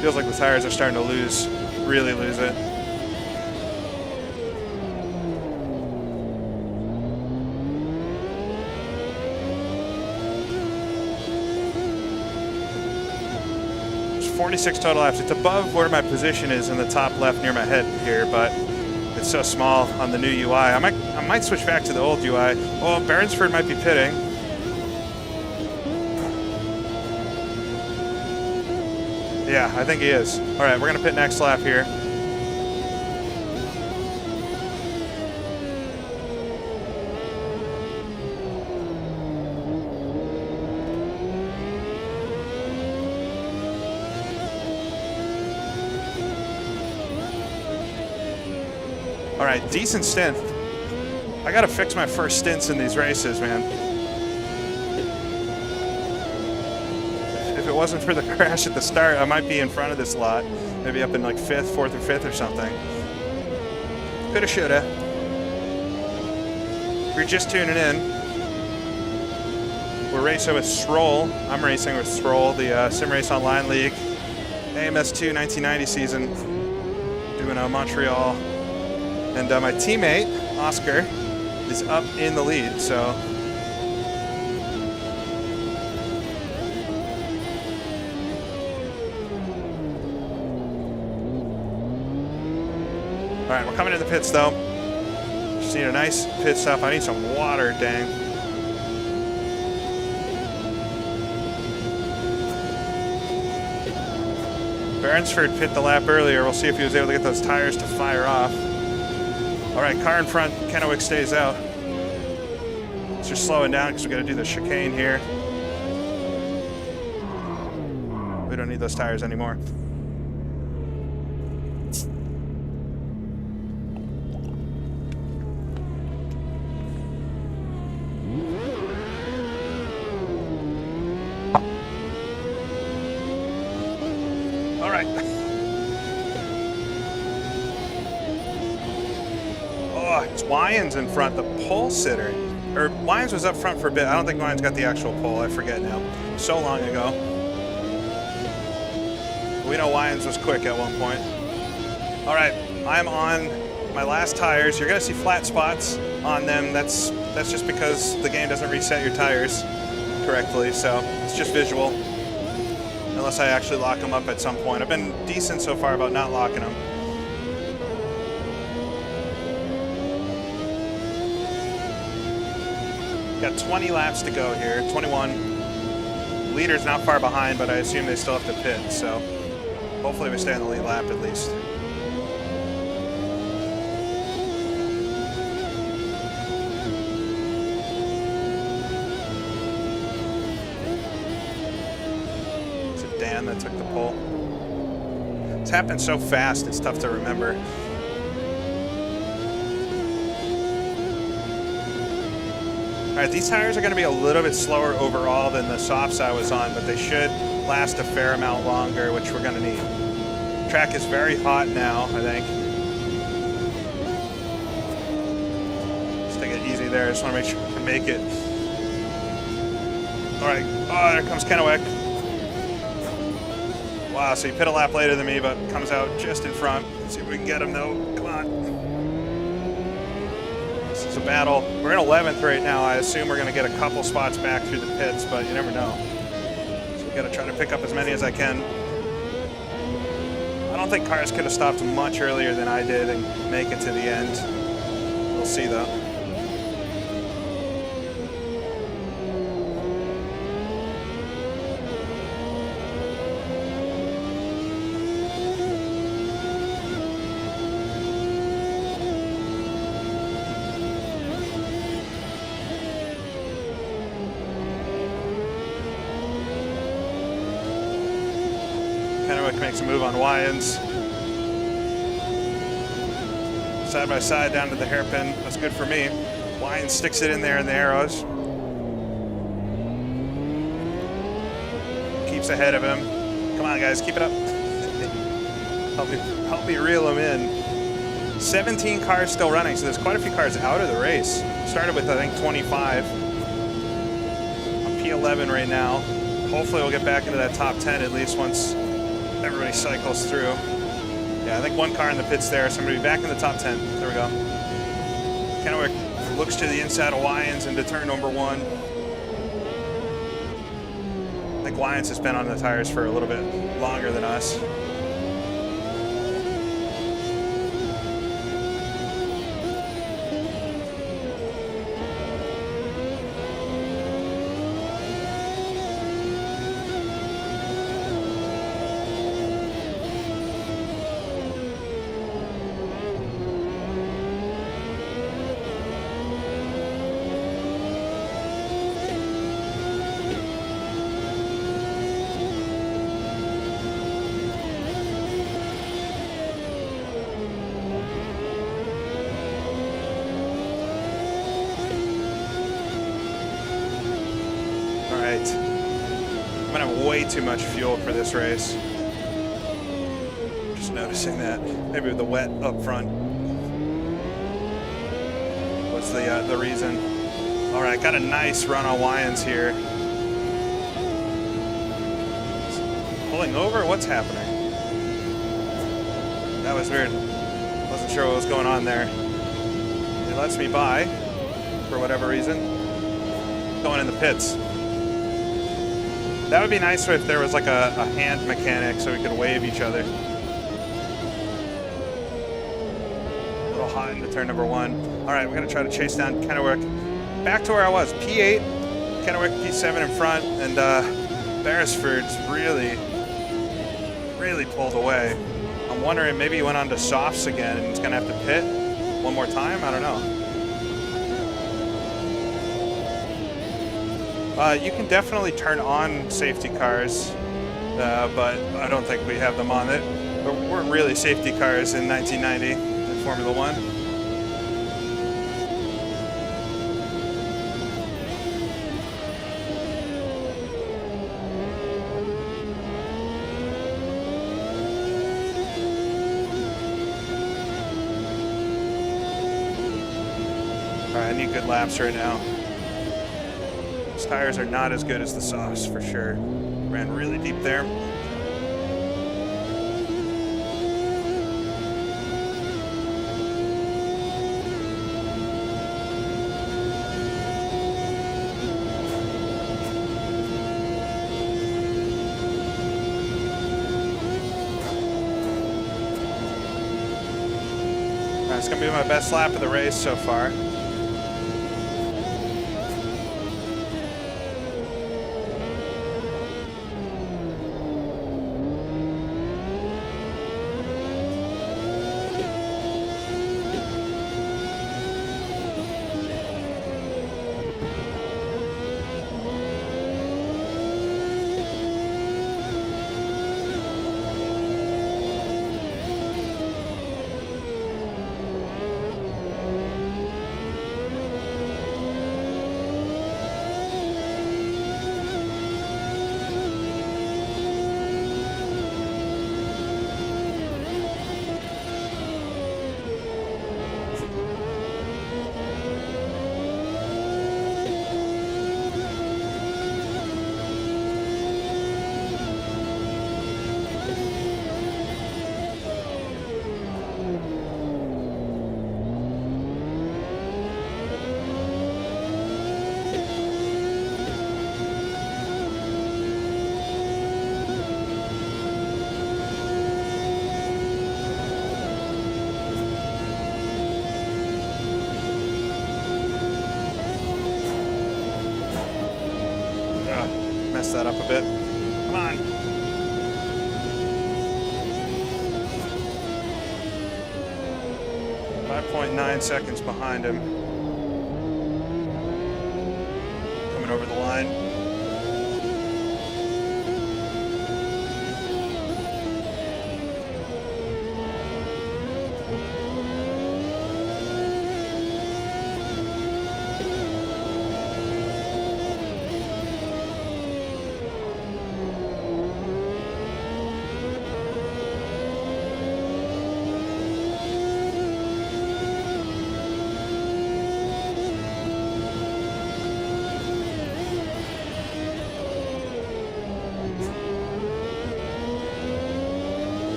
S1: Feels like the tires are starting to really lose it. There's 46 total laps. It's above where my position is in the top left near my head here, but it's so small on the new UI. I might switch back to the old UI. Oh, Bernsford might be pitting. Yeah, I think he is. All right, we're gonna pit next lap here. All right, decent stint. I gotta fix my first stints in these races, man. If it wasn't for the crash at the start, I might be in front of this lot. Maybe up in like 4th or 5th or something. Coulda, shoulda. If you're just tuning in, we're racing with SROL. I'm racing with SROL, the Sim Race Online League. AMS2 1990 season. Doing Montreal. And my teammate, Oscar, is up in the lead, so. All right, we're coming in the pits though. Just need a nice pit stop. I need some water, dang. Bernsford pit the lap earlier. We'll see if he was able to get those tires to fire off. All right, car in front, Kennewick stays out. It's just slowing down because we got to do the chicane here. We don't need those tires anymore. All right. It's Wyans in front, the pole sitter. Or Wyans was up front for a bit. I don't think Wyans got the actual pole. I forget now. So long ago. We know Wyans was quick at one point. All right, I'm on my last tires. You're gonna see flat spots on them. That's just because the game doesn't reset your tires correctly, so it's just visual. Unless I actually lock them up at some point. I've been decent so far about not locking them. Got 20 laps to go here, 21. Leader's not far behind, but I assume they still have to pit, so hopefully we stay on the lead lap at least. Is it Dan that took the pole? It's happened so fast, it's tough to remember. All right, these tires are going to be a little bit slower overall than the softs I was on, but they should last a fair amount longer, which we're going to need. Track is very hot now, I think. Just take it easy there. I just want to make sure we can make it. All right. Oh, there comes Kennewick. Wow, so he pit a lap later than me, but comes out just in front. Let's see if we can get him, though. Come on. It's a battle. We're in 11th right now. I assume we're going to get a couple spots back through the pits, but you never know. So we got to try to pick up as many as I can. I don't think cars could have stopped much earlier than I did and make it to the end. We'll see though. Kennewick makes a move on Wyans. Side by side down to the hairpin. That's good for me. Wyans sticks it in there in the arrows. Keeps ahead of him. Come on, guys, keep it up. help me reel him in. 17 cars still running, so there's quite a few cars out of the race. Started with, I think, 25. On P11 right now. Hopefully we'll get back into that top 10 at least once everybody cycles through. Yeah, I think one car in the pits there, so I'm going to be back in the top 10. There we go. Kennewick looks to the inside of Wyans into turn number 1. I think Wyans has been on the tires for a little bit longer than us. I'm gonna have way too much fuel for this race. Just noticing that. Maybe with the wet up front was the reason. All right, got a nice run on Wyans here. Pulling over? What's happening? That was weird. Wasn't sure what was going on there. He lets me by for whatever reason. Going in the pits. That would be nice if there was like a hand mechanic so we could wave each other. A little hot into turn number 1. All right, we're gonna try to chase down Kennewick. Back to where I was, P8, Kennewick P7 in front, and Beresford's really pulled away. I'm wondering maybe he went on to softs again and he's gonna have to pit one more time, I don't know. You can definitely turn on safety cars, but I don't think we have them on it. There weren't really safety cars in 1990 in Formula One. All right, I need good laps right now. Tires are not as good as the softs for sure. Ran really deep there. That's gonna be my best lap of the race so far. That up a bit. Come on. 5.9 seconds behind him. Coming over the line.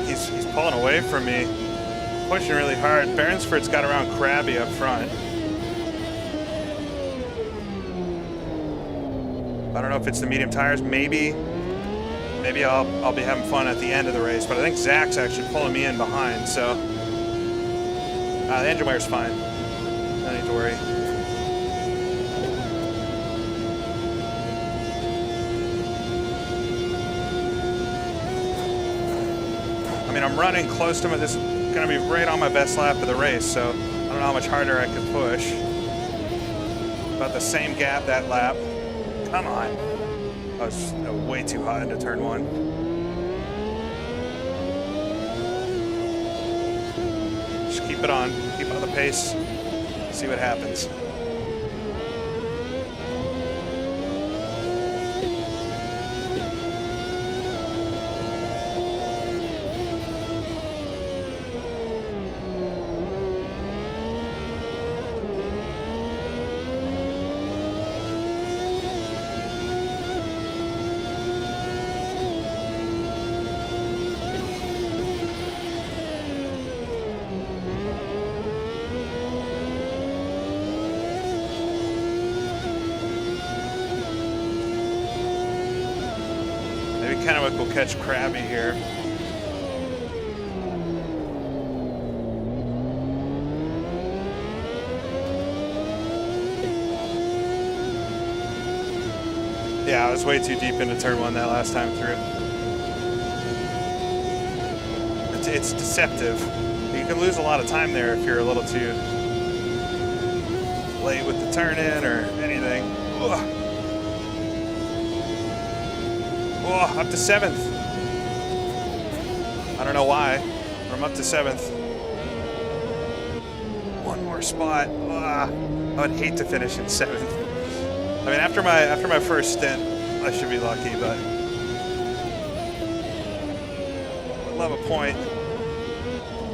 S1: like he's pulling away from me, pushing really hard. Bairnsford's got around crabby up front. I don't know if it's the medium tires. Maybe I'll be having fun at the end of the race, but I think Zach's actually pulling me in behind, so the engine wire's fine. No need to worry. I mean, I'm running close to my, this is gonna be right on my best lap of the race, so I don't know how much harder I could push. About the same gap that lap. Come on. I was way too hot into turn one. Just keep it on. Keep on the pace. See what happens. Kennewick will catch Krabby here. Yeah, I was way too deep into turn one that last time through. It's deceptive. You can lose a lot of time there if you're a little too late with the turn in or anything. Ugh. Oh, up to 7th. I don't know why, but I'm up to 7th. One more spot. I would hate to finish in 7th. I mean, after my first stint, I should be lucky, but I'd love a point.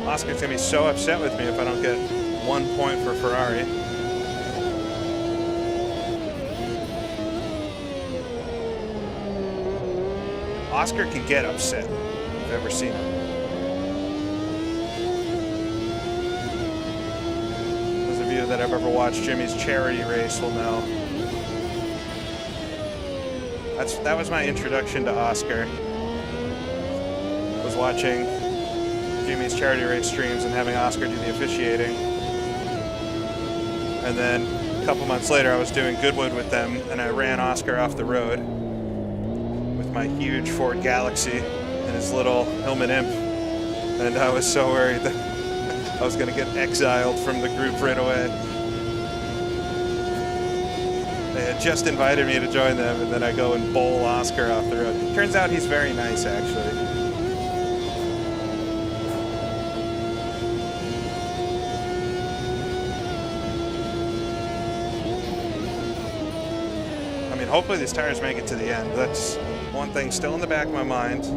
S1: Oscar's gonna be so upset with me if I don't get 1 point for Ferrari. Oscar can get upset, if I've ever seen him. Those of you that have ever watched Jimmy's charity race will know. That was my introduction to Oscar. I was watching Jimmy's charity race streams and having Oscar do the officiating. And then a couple months later, I was doing Goodwood with them, and I ran Oscar off the road. My huge Ford Galaxy and his little Hillman Imp, and I was so worried that I was going to get exiled from the group right away. They had just invited me to join them, and then I go and bowl Oscar off the road. Turns out he's very nice, actually. I mean, hopefully these tires make it to the end. That's one thing still in the back of my mind.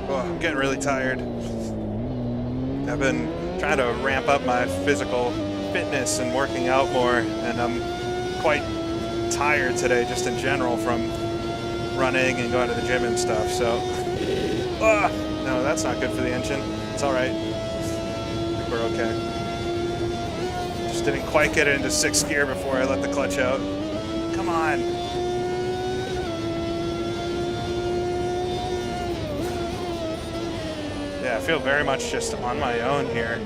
S1: I'm getting really tired. I've been trying to ramp up my physical fitness and working out more, and I'm quite tired today just in general from running and going to the gym and stuff, so no, that's not good for the engine. It's all right. I think we're okay. Just didn't quite get it into 6th gear before I let the clutch out. Come on. Yeah, I feel very much just on my own here.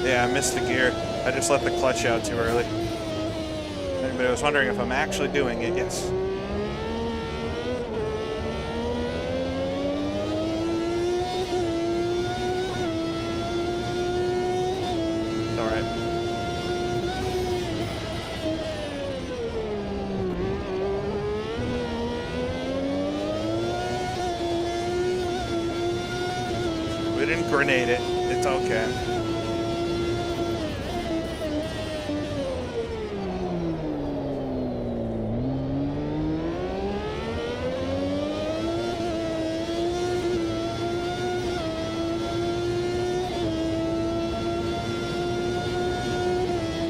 S1: Yeah, I missed the gear. I just let the clutch out too early. Anybody was wondering if I'm actually doing it, yes. It's all right. We didn't grenade it. It's okay.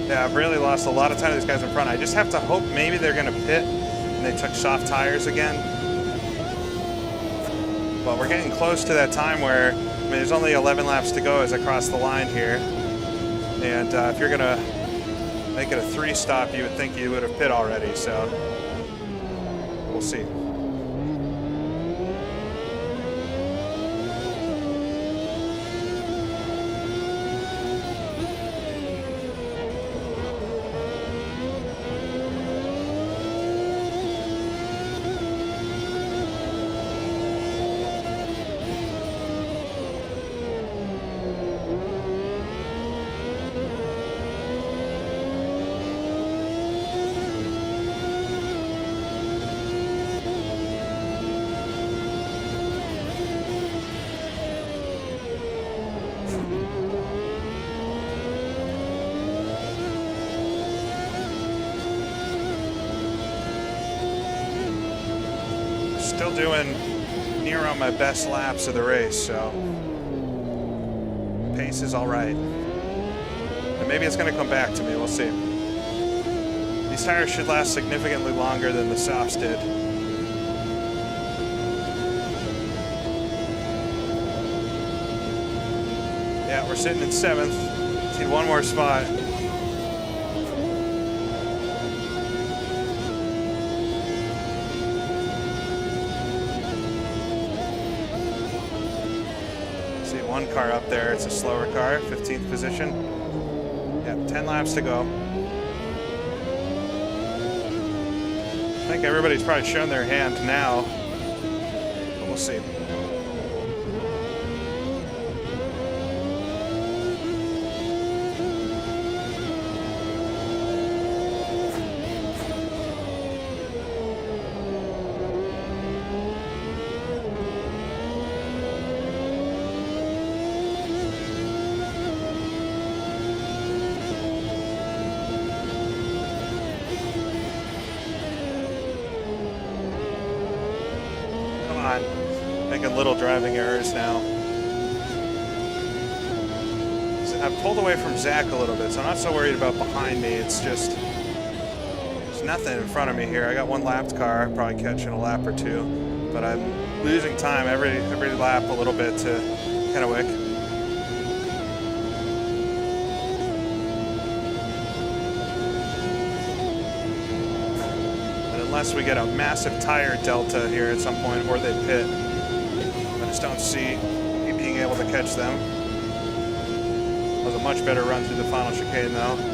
S1: Yeah, I've really lost a lot of time to these guys in front. I just have to hope maybe they're going to pit and they took soft tires again. But we're getting close to that time where, I mean, there's only 11 laps to go as I cross the line here. And if you're going to make it a 3-stop, you would think you would have pit already. So we'll see. Still doing near on my best laps of the race, so pace is all right. And maybe it's going to come back to me. We'll see. These tires should last significantly longer than the softs did. Yeah, we're sitting in 7th. Just need one more spot. One car up there, it's a slower car, 15th position. Yeah, 10 laps to go. I think everybody's probably shown their hand now, but we'll see. Making little driving errors now. So I've pulled away from Zach a little bit, so I'm not so worried about behind me. It's just there's nothing in front of me here. I got one lapped car, probably catching a lap or two, but I'm losing time every lap a little bit to Kennewick. Unless we get a massive tire delta here at some point, or they pit. I just don't see me being able to catch them. It was a much better run through the final chicane though.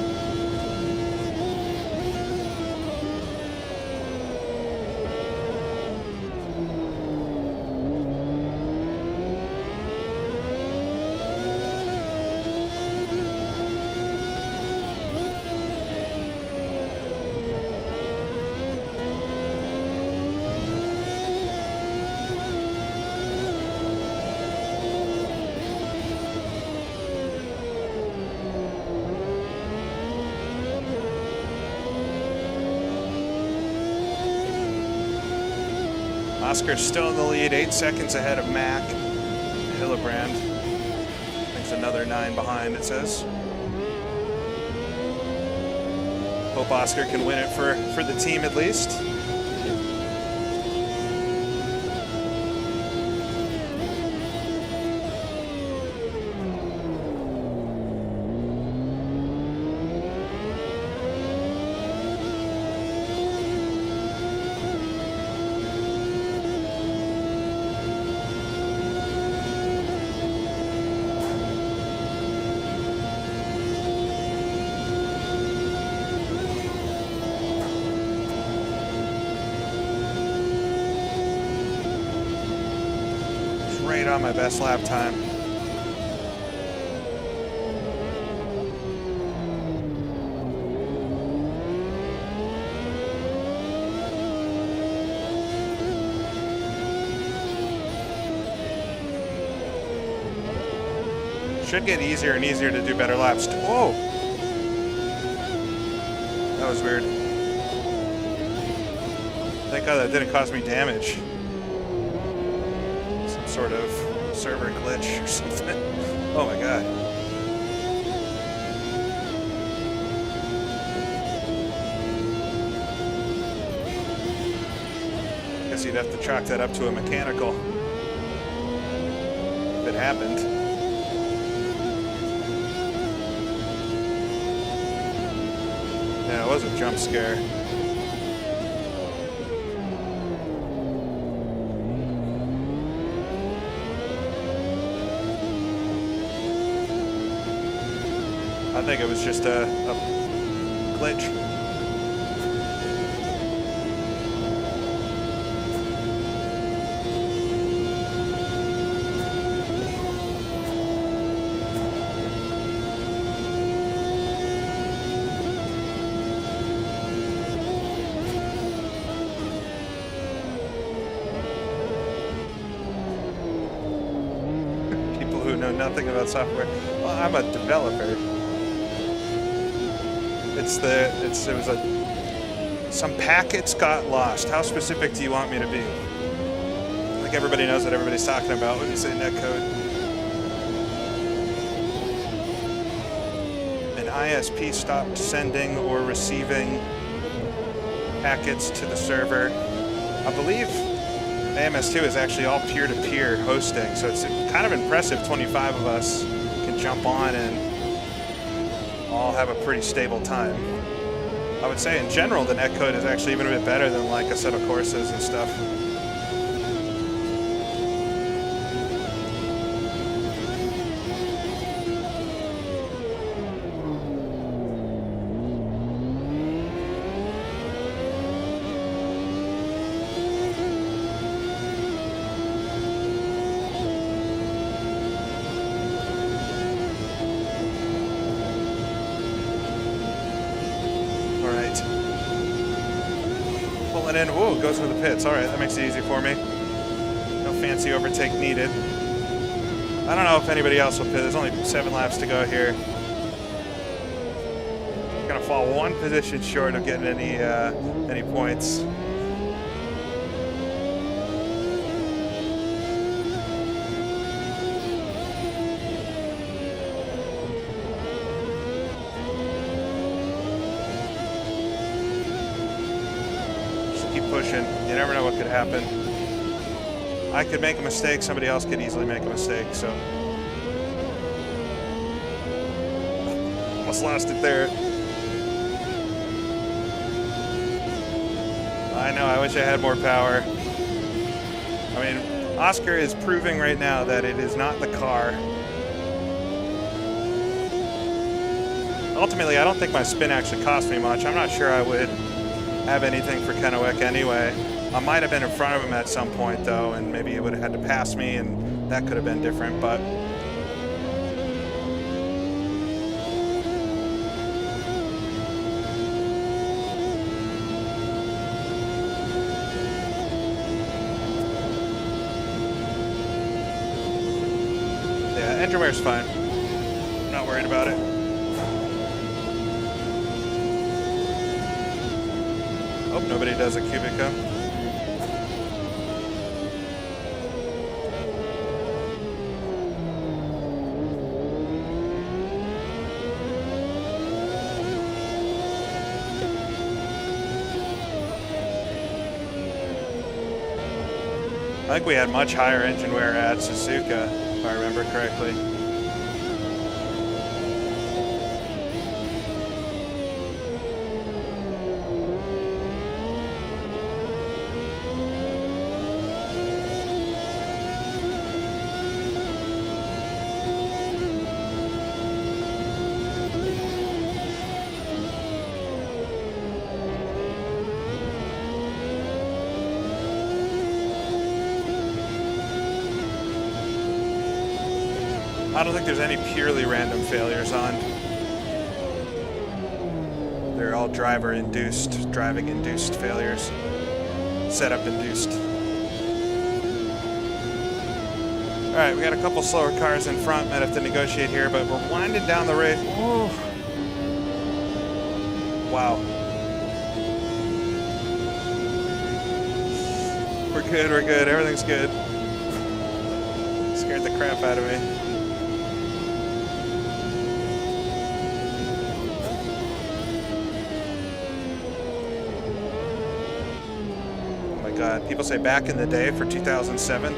S1: Oscar's still in the lead, 8 seconds ahead of Mac. Hillebrand, I think another 9 behind, it says. Hope Oscar can win it for the team at least. right on my best lap time. Should get easier and easier to do better laps. Whoa! That was weird. Thank God that didn't cause me damage. Some sort of server glitch or something. Oh my God. Guess you'd have to chalk that up to a mechanical. If it happened. Yeah, it was a jump scare. I think it was just a glitch. People who know nothing about software. Well, I'm a developer. Some packets got lost. How specific do you want me to be? I think everybody knows what everybody's talking about when you say netcode. An ISP stopped sending or receiving packets to the server. I believe AMS2 is actually all peer-to-peer hosting, so it's kind of impressive 25 of us can jump on and all have a pretty stable time. I would say in general the netcode is actually even a bit better than like a set of courses and stuff. In. Whoa, goes for the pits. All right, that makes it easy for me. No fancy overtake needed. I don't know if anybody else will pit. There's only 7 laps to go here. Gonna fall 1 position short of getting any points. Pushing. You never know what could happen. I could make a mistake, somebody else could easily make a mistake, so. Almost lost it there. I know, I wish I had more power. I mean, Oscar is proving right now that it is not the car. Ultimately, I don't think my spin actually cost me much. I'm not sure I would have anything for Kennewick anyway. I might have been in front of him at some point though, and maybe he would have had to pass me, and that could have been different, but yeah, engine wear's fine. I'm not worried about it. Hope nobody does a Cubica. I think we had much higher engine wear at Suzuka, if I remember correctly. I don't think there's any purely random failures on. They're all driver-induced, driving-induced failures. Setup-induced. Alright, we got a couple slower cars in front. Might have to negotiate here, but we're winding down the race. Ooh. Wow. We're good, we're good. Everything's good. Scared the crap out of me. Oh my god. People say back in the day for 2007.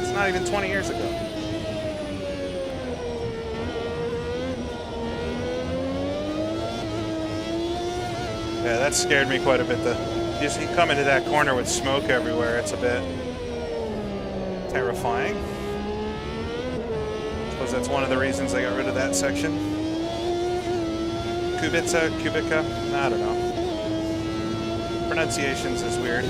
S1: It's not even 20 years ago. Yeah, that scared me quite a bit. You come into that corner with smoke everywhere. It's a bit terrifying. I suppose that's one of the reasons I got rid of that section. Kubica? I don't know. Pronunciations is weird.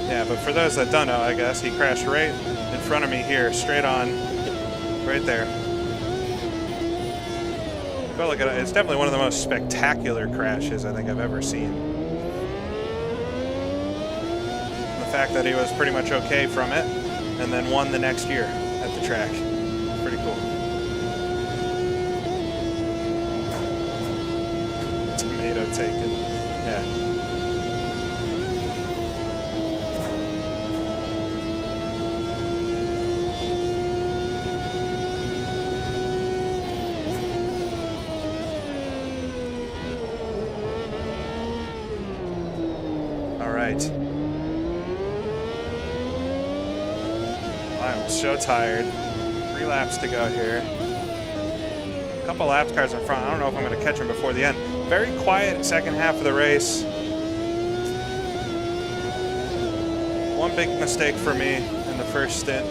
S1: Yeah, but for those that don't know, I guess, he crashed right in front of me here, straight on. Right there. Go look at it. It's definitely one of the most spectacular crashes I think I've ever seen. The fact that he was pretty much okay from it, and then won the next year at the track. Pretty cool. Tomato taken. Yeah. I'm so tired. 3 laps to go here. A couple lap cars in front. I don't know if I'm going to catch them before the end. Very quiet second half of the race. One big mistake for me in the first stint,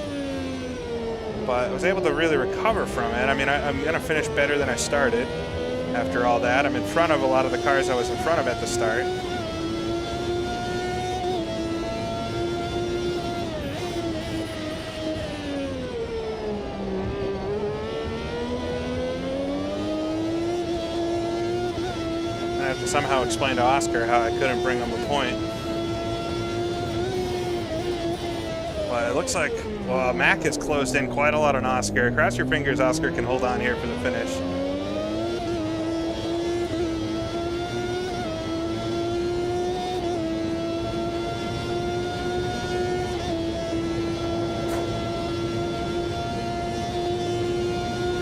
S1: but I was able to really recover from it. I mean, I'm going to finish better than I started after all that. I'm in front of a lot of the cars I was in front of at the start. I have to somehow explain to Oscar how I couldn't bring him a point. But it looks like, well, Mac has closed in quite a lot on Oscar. Cross your fingers Oscar can hold on here for the finish.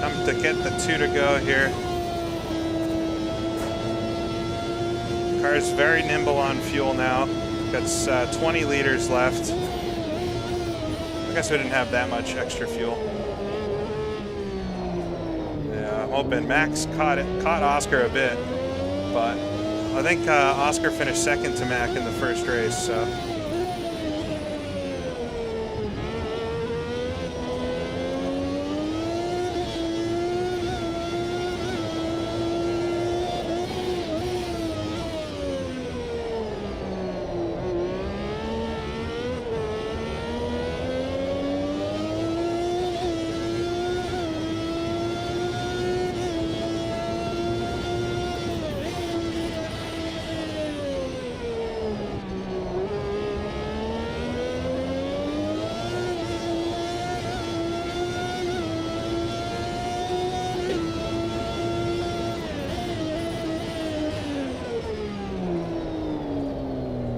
S1: Come to get the 2 to go here. Car's very nimble on fuel now. Got 20 liters left. I guess we didn't have that much extra fuel. Yeah, I'm hoping Max caught Oscar a bit, but I think Oscar finished second to Mac in the first race, so.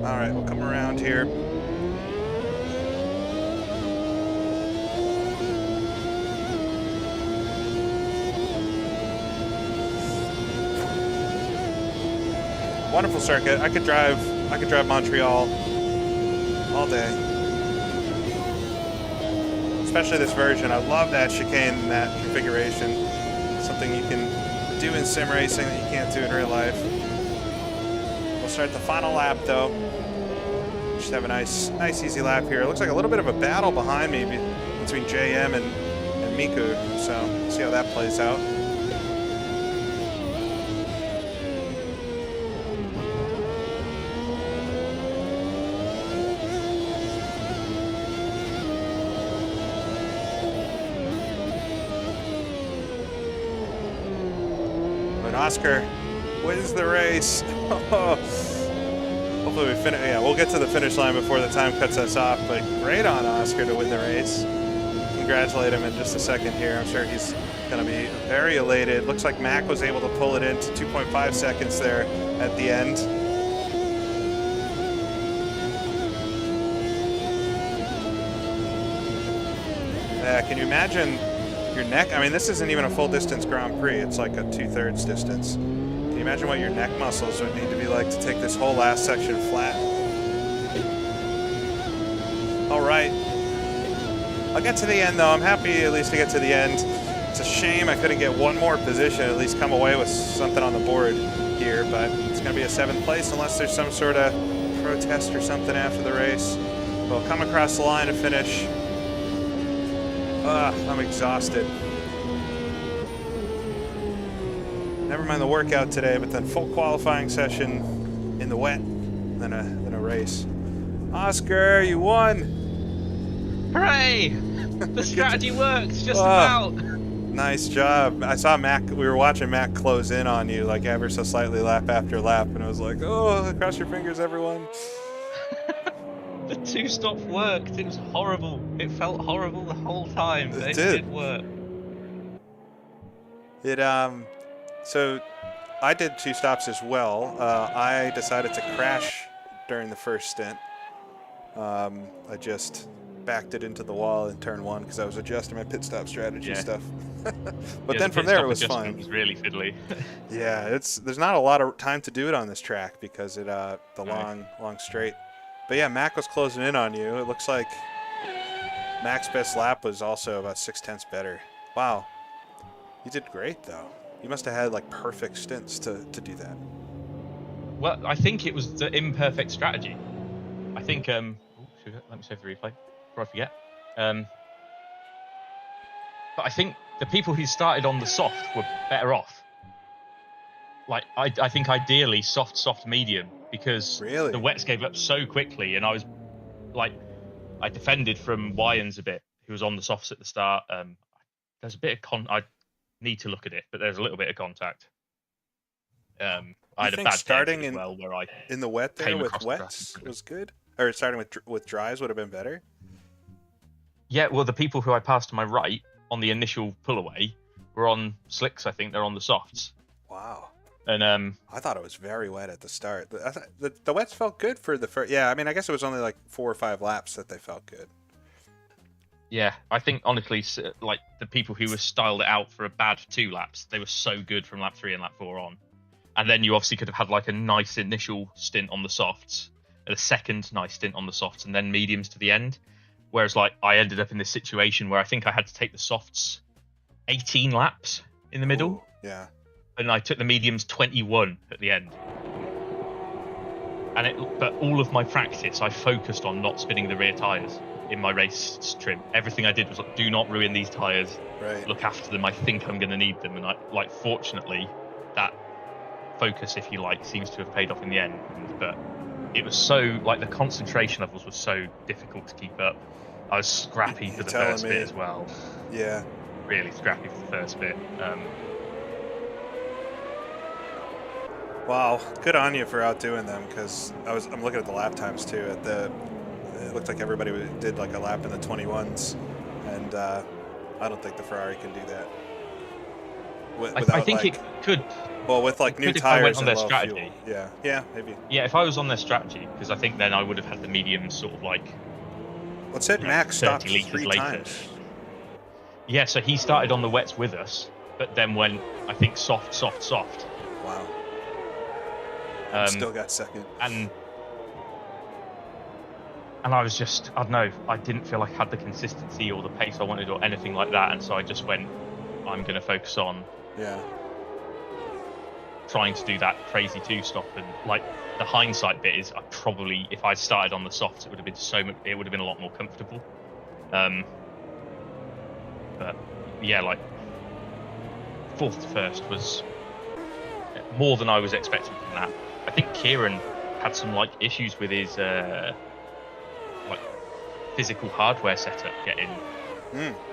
S1: All right, we'll come around here. Wonderful circuit. I could drive Montreal all day. Especially this version. I love that chicane and that configuration. Something you can do in sim racing that you can't do in real life. We'll start the final lap though. Just have a nice easy lap here. It looks like a little bit of a battle behind me between JM and Miku, so we'll see how that plays out. Oscar wins the race. Hopefully we finish. Yeah, we'll get to the finish line before the time cuts us off. But great on Oscar to win the race. Congratulate him in just a second here. I'm sure he's going to be very elated. Looks like Mac was able to pull it into 2.5 seconds there at the end. Yeah, can you imagine your neck? I mean, this isn't even a full distance Grand Prix. It's like a 2/3 distance. Can you imagine what your neck muscles would need to be like to take this whole last section flat? All right. I'll get to the end, though. I'm happy at least to get to the end. It's a shame I couldn't get one more position, at least come away with something on the board here, but it's going to be a 7th place unless there's some sort of protest or something after the race. We'll come across the line to finish. I'm exhausted. Never mind the workout today, but then full qualifying session in the wet, then a race. Oscar, you won!
S2: Hooray! The strategy worked, just about.
S1: Nice job. I saw Mac, we were watching Mac close in on you, like ever so slightly lap after lap, and I was like, oh, cross your fingers, everyone.
S2: The 2-stop worked. It was horrible. It felt horrible the whole time, but it did work.
S1: So I did 2 stops as well. I decided to crash during the first stint. I just backed it into the wall in turn 1 because I was adjusting my pit stop strategy stuff. But then from there it was fine.
S2: It was really fiddly.
S1: Yeah, there's not a lot of time to do it on this track because the long straight. But yeah, Mac was closing in on you. It looks like Mac's best lap was also about 0.6 better. Wow, you did great though. You must have had like perfect stints to do that.
S2: Well, I think it was the imperfect strategy. I think let me save the replay before I forget. But I think the people who started on the soft were better off. Like I think ideally soft, medium, because the wets gave up so quickly, and I was like, I defended from Wyans a bit, who was on the softs at the start. There's a bit of I need to look at it, but there's a little bit of contact. I had a bad starting as well, where I
S1: in the wet there with wets was good, or starting with dries would have been better.
S2: Yeah, well, the people who I passed to my right on the initial pull away were on slicks. I think they're on the softs.
S1: Wow.
S2: And
S1: I thought it was very wet at the start. The wets felt good for the first. Yeah, I mean, I guess it was only like 4 or 5 laps that they felt good.
S2: Yeah, I think honestly, like the people who were styled it out for a bad 2 laps, they were so good from lap 3 and lap 4 on. And then you obviously could have had like a nice initial stint on the softs, and a second nice stint on the softs, and then mediums to the end. Whereas like I ended up in this situation where I think I had to take the softs 18 laps in the middle.
S1: Ooh, yeah.
S2: And I took the mediums 21 at the end. But all of my practice, I focused on not spinning the rear tyres in my race trim. Everything I did was like, do not ruin these tyres.
S1: Right.
S2: Look after them. I think I'm going to need them. And fortunately, that focus, if you like, seems to have paid off in the end. But it was so, like, the concentration levels were so difficult to keep up. I was scrappy for the first bit as well.
S1: Yeah.
S2: Really scrappy for the first bit.
S1: Wow, good on you for outdoing them, because I'm looking at the lap times too. It looked like everybody did like a lap in the 21s, and I don't think the Ferrari can do that.
S2: I think it could.
S1: Well, with like new tires and low fuel. Yeah, maybe.
S2: Yeah, if I was on their strategy, because I think then I would have had the mediums sort of like.
S1: Well, it said Max stopped 3 times.
S2: Yeah, so he started on the wets with us, but then went, I think, soft.
S1: Wow. Still got second.
S2: And I was just, I don't know, I didn't feel like I had the consistency or the pace I wanted or anything like that, and so I just went, I'm going to focus on trying to do that crazy 2-stop. And like the hindsight bit is, I probably, if I'd started on the softs, it would have been a lot more comfortable. But yeah, like 4th to 1st was more than I was expecting from that. I think Kieran had some like issues with his like physical hardware setup getting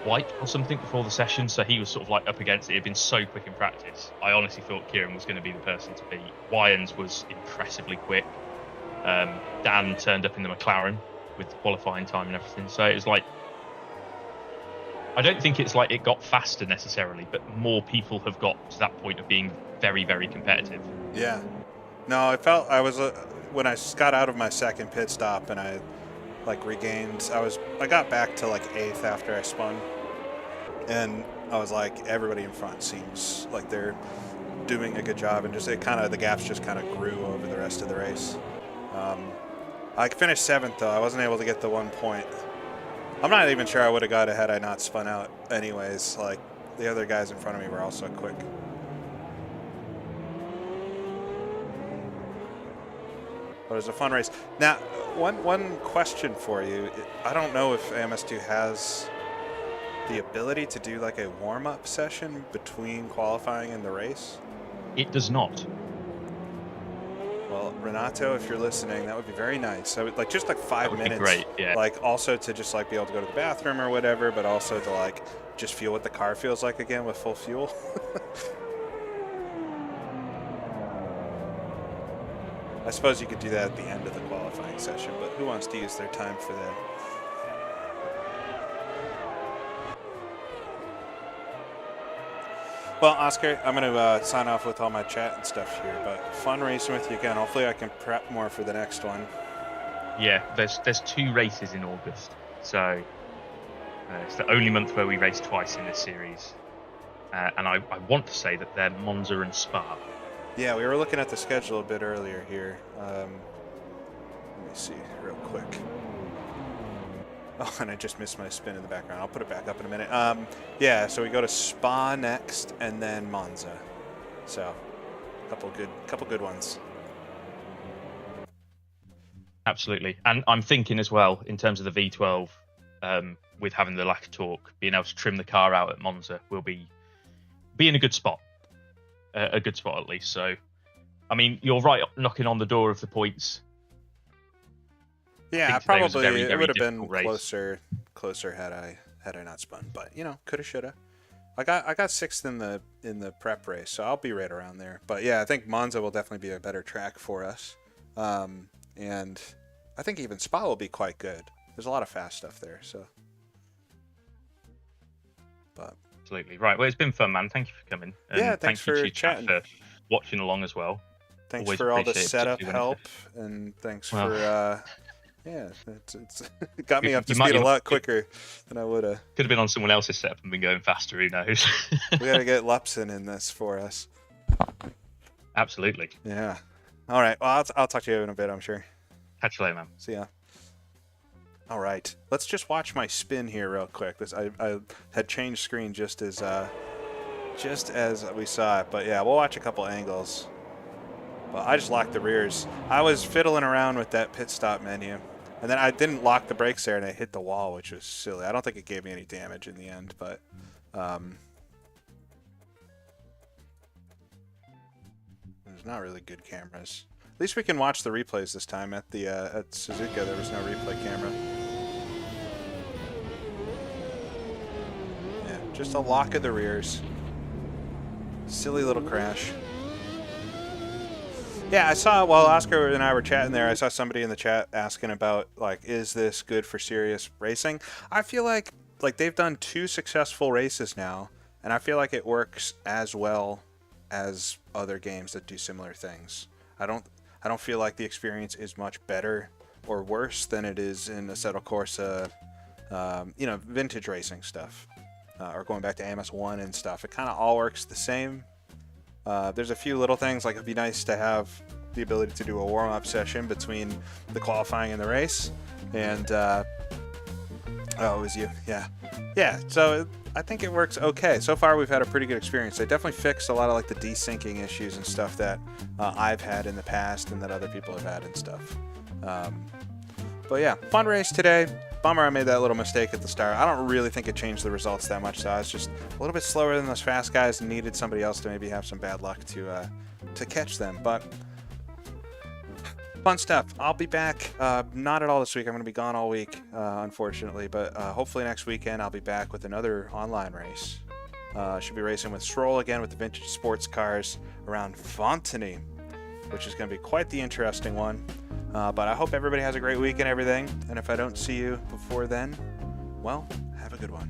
S2: wipe or something before the session, so he was sort of like up against it. He'd been so quick in practice. I honestly thought Kieran was going to be the person to beat. Wyans was impressively quick. Dan turned up in the McLaren with the qualifying time and everything, so it was like, I don't think it's like it got faster necessarily, but more people have got to that point of being very, very competitive.
S1: Yeah. No, I felt I was when I got out of my second pit stop and I like regained. I got back to like 8th after I spun, and I was like, everybody in front seems like they're doing a good job, and just the gaps just kind of grew over the rest of the race. I finished 7th though. I wasn't able to get the 1 point. I'm not even sure I would have got ahead had I not spun out anyways. Like, the other guys in front of me were also quick. But it was a fun race. Now, one question for you. I don't know if AMS2 has the ability to do like a warm-up session between qualifying and the race.
S2: It does not.
S1: Well, Renato, if you're listening, that would be very nice. So, like, just like 5 minutes.
S2: Great, yeah.
S1: Like, also to just like be able to go to the bathroom or whatever, but also to like just feel what the car feels like again with full fuel. I suppose you could do that at the end of the qualifying session, but who wants to use their time for that? Well, Oscar, I'm going to sign off with all my chat and stuff here, but fun racing with you again. Hopefully I can prep more for the next one.
S2: Yeah, there's 2 races in August, so it's the only month where we race twice in this series. And I want to say that they're Monza and Spa.
S1: Yeah, we were looking at the schedule a bit earlier here. Let me see real quick. Oh, and I just missed my spin in the background. I'll put it back up in a minute. Yeah, so we go to Spa next, and then Monza. So, couple good ones. Absolutely,
S2: and I'm thinking as well in terms of the V12, with having the lack of torque, being able to trim the car out at Monza will be in a good spot, a good spot at least. So, I mean, you're right, knocking on the door of the points.
S1: Yeah, probably it would have been
S2: race.
S1: closer had I not spun, but you know, coulda, shoulda. I got 6th in the prep race, so I'll be right around there. But yeah, I think Monza will definitely be a better track for us, and I think even Spa will be quite good. There's a lot of fast stuff there, so. But
S2: absolutely right. Well, it's been fun, man. Thank you for coming. And
S1: yeah, thanks for chatting.
S2: For watching along as well.
S1: Thanks for all the setup help, and thanks for. Yeah, it got me up to speed a lot quicker than I would have.
S2: Could have been on someone else's setup and been going faster, who knows?
S1: We got to get Lupson in this for us.
S2: Absolutely.
S1: Yeah. All right. Well, I'll talk to you in a bit, I'm sure.
S2: Catch you later, man.
S1: See ya. All right. Let's just watch my spin here real quick. I had changed screen just as we saw it. But yeah, we'll watch a couple angles. But I just locked the rears. I was fiddling around with that pit stop menu. And then I didn't lock the brakes there, and I hit the wall, which was silly. I don't think it gave me any damage in the end, but there's not really good cameras. At least we can watch the replays this time. At the at Suzuka, there was no replay camera. Yeah, just a lock of the rears. Silly little crash. Yeah, I saw, while Oscar and I were chatting there, I saw somebody in the chat asking about, like, is this good for serious racing? I feel like they've done 2 successful races now, and I feel like it works as well as other games that do similar things. I don't feel like the experience is much better or worse than it is in Assetto Corsa, you know, vintage racing stuff, or going back to AMS1 and stuff. It kind of all works the same. There's a few little things, like it'd be nice to have the ability to do a warm-up session between the qualifying and the race. And, oh, it was you. Yeah. Yeah, so I think it works okay. So far, we've had a pretty good experience. They definitely fixed a lot of, like, the desyncing issues and stuff that I've had in the past and that other people have had and stuff. But yeah, fun race today. Bummer I made that little mistake at the start. I don't really think it changed the results that much, so I was just a little bit slower than those fast guys and needed somebody else to maybe have some bad luck to catch them. But Fun stuff. I'll be back. Not at all this week. I'm going to be gone all week, unfortunately. But hopefully next weekend I'll be back with another online race. Should be racing with SROL again with the vintage sports cars around Fontenay, which is going to be quite the interesting one. But I hope everybody has a great week and everything. And if I don't see you before then, well, have a good one.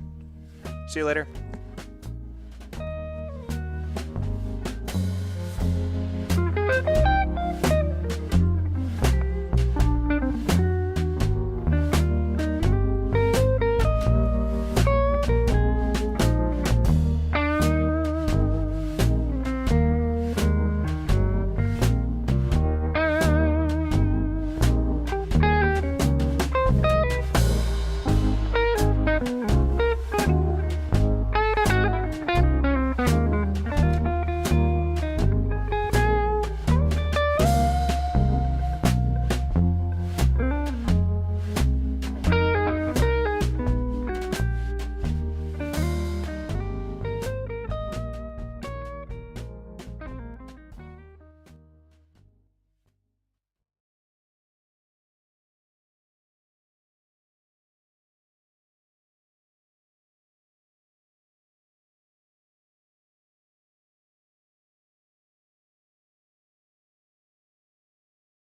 S1: See you later.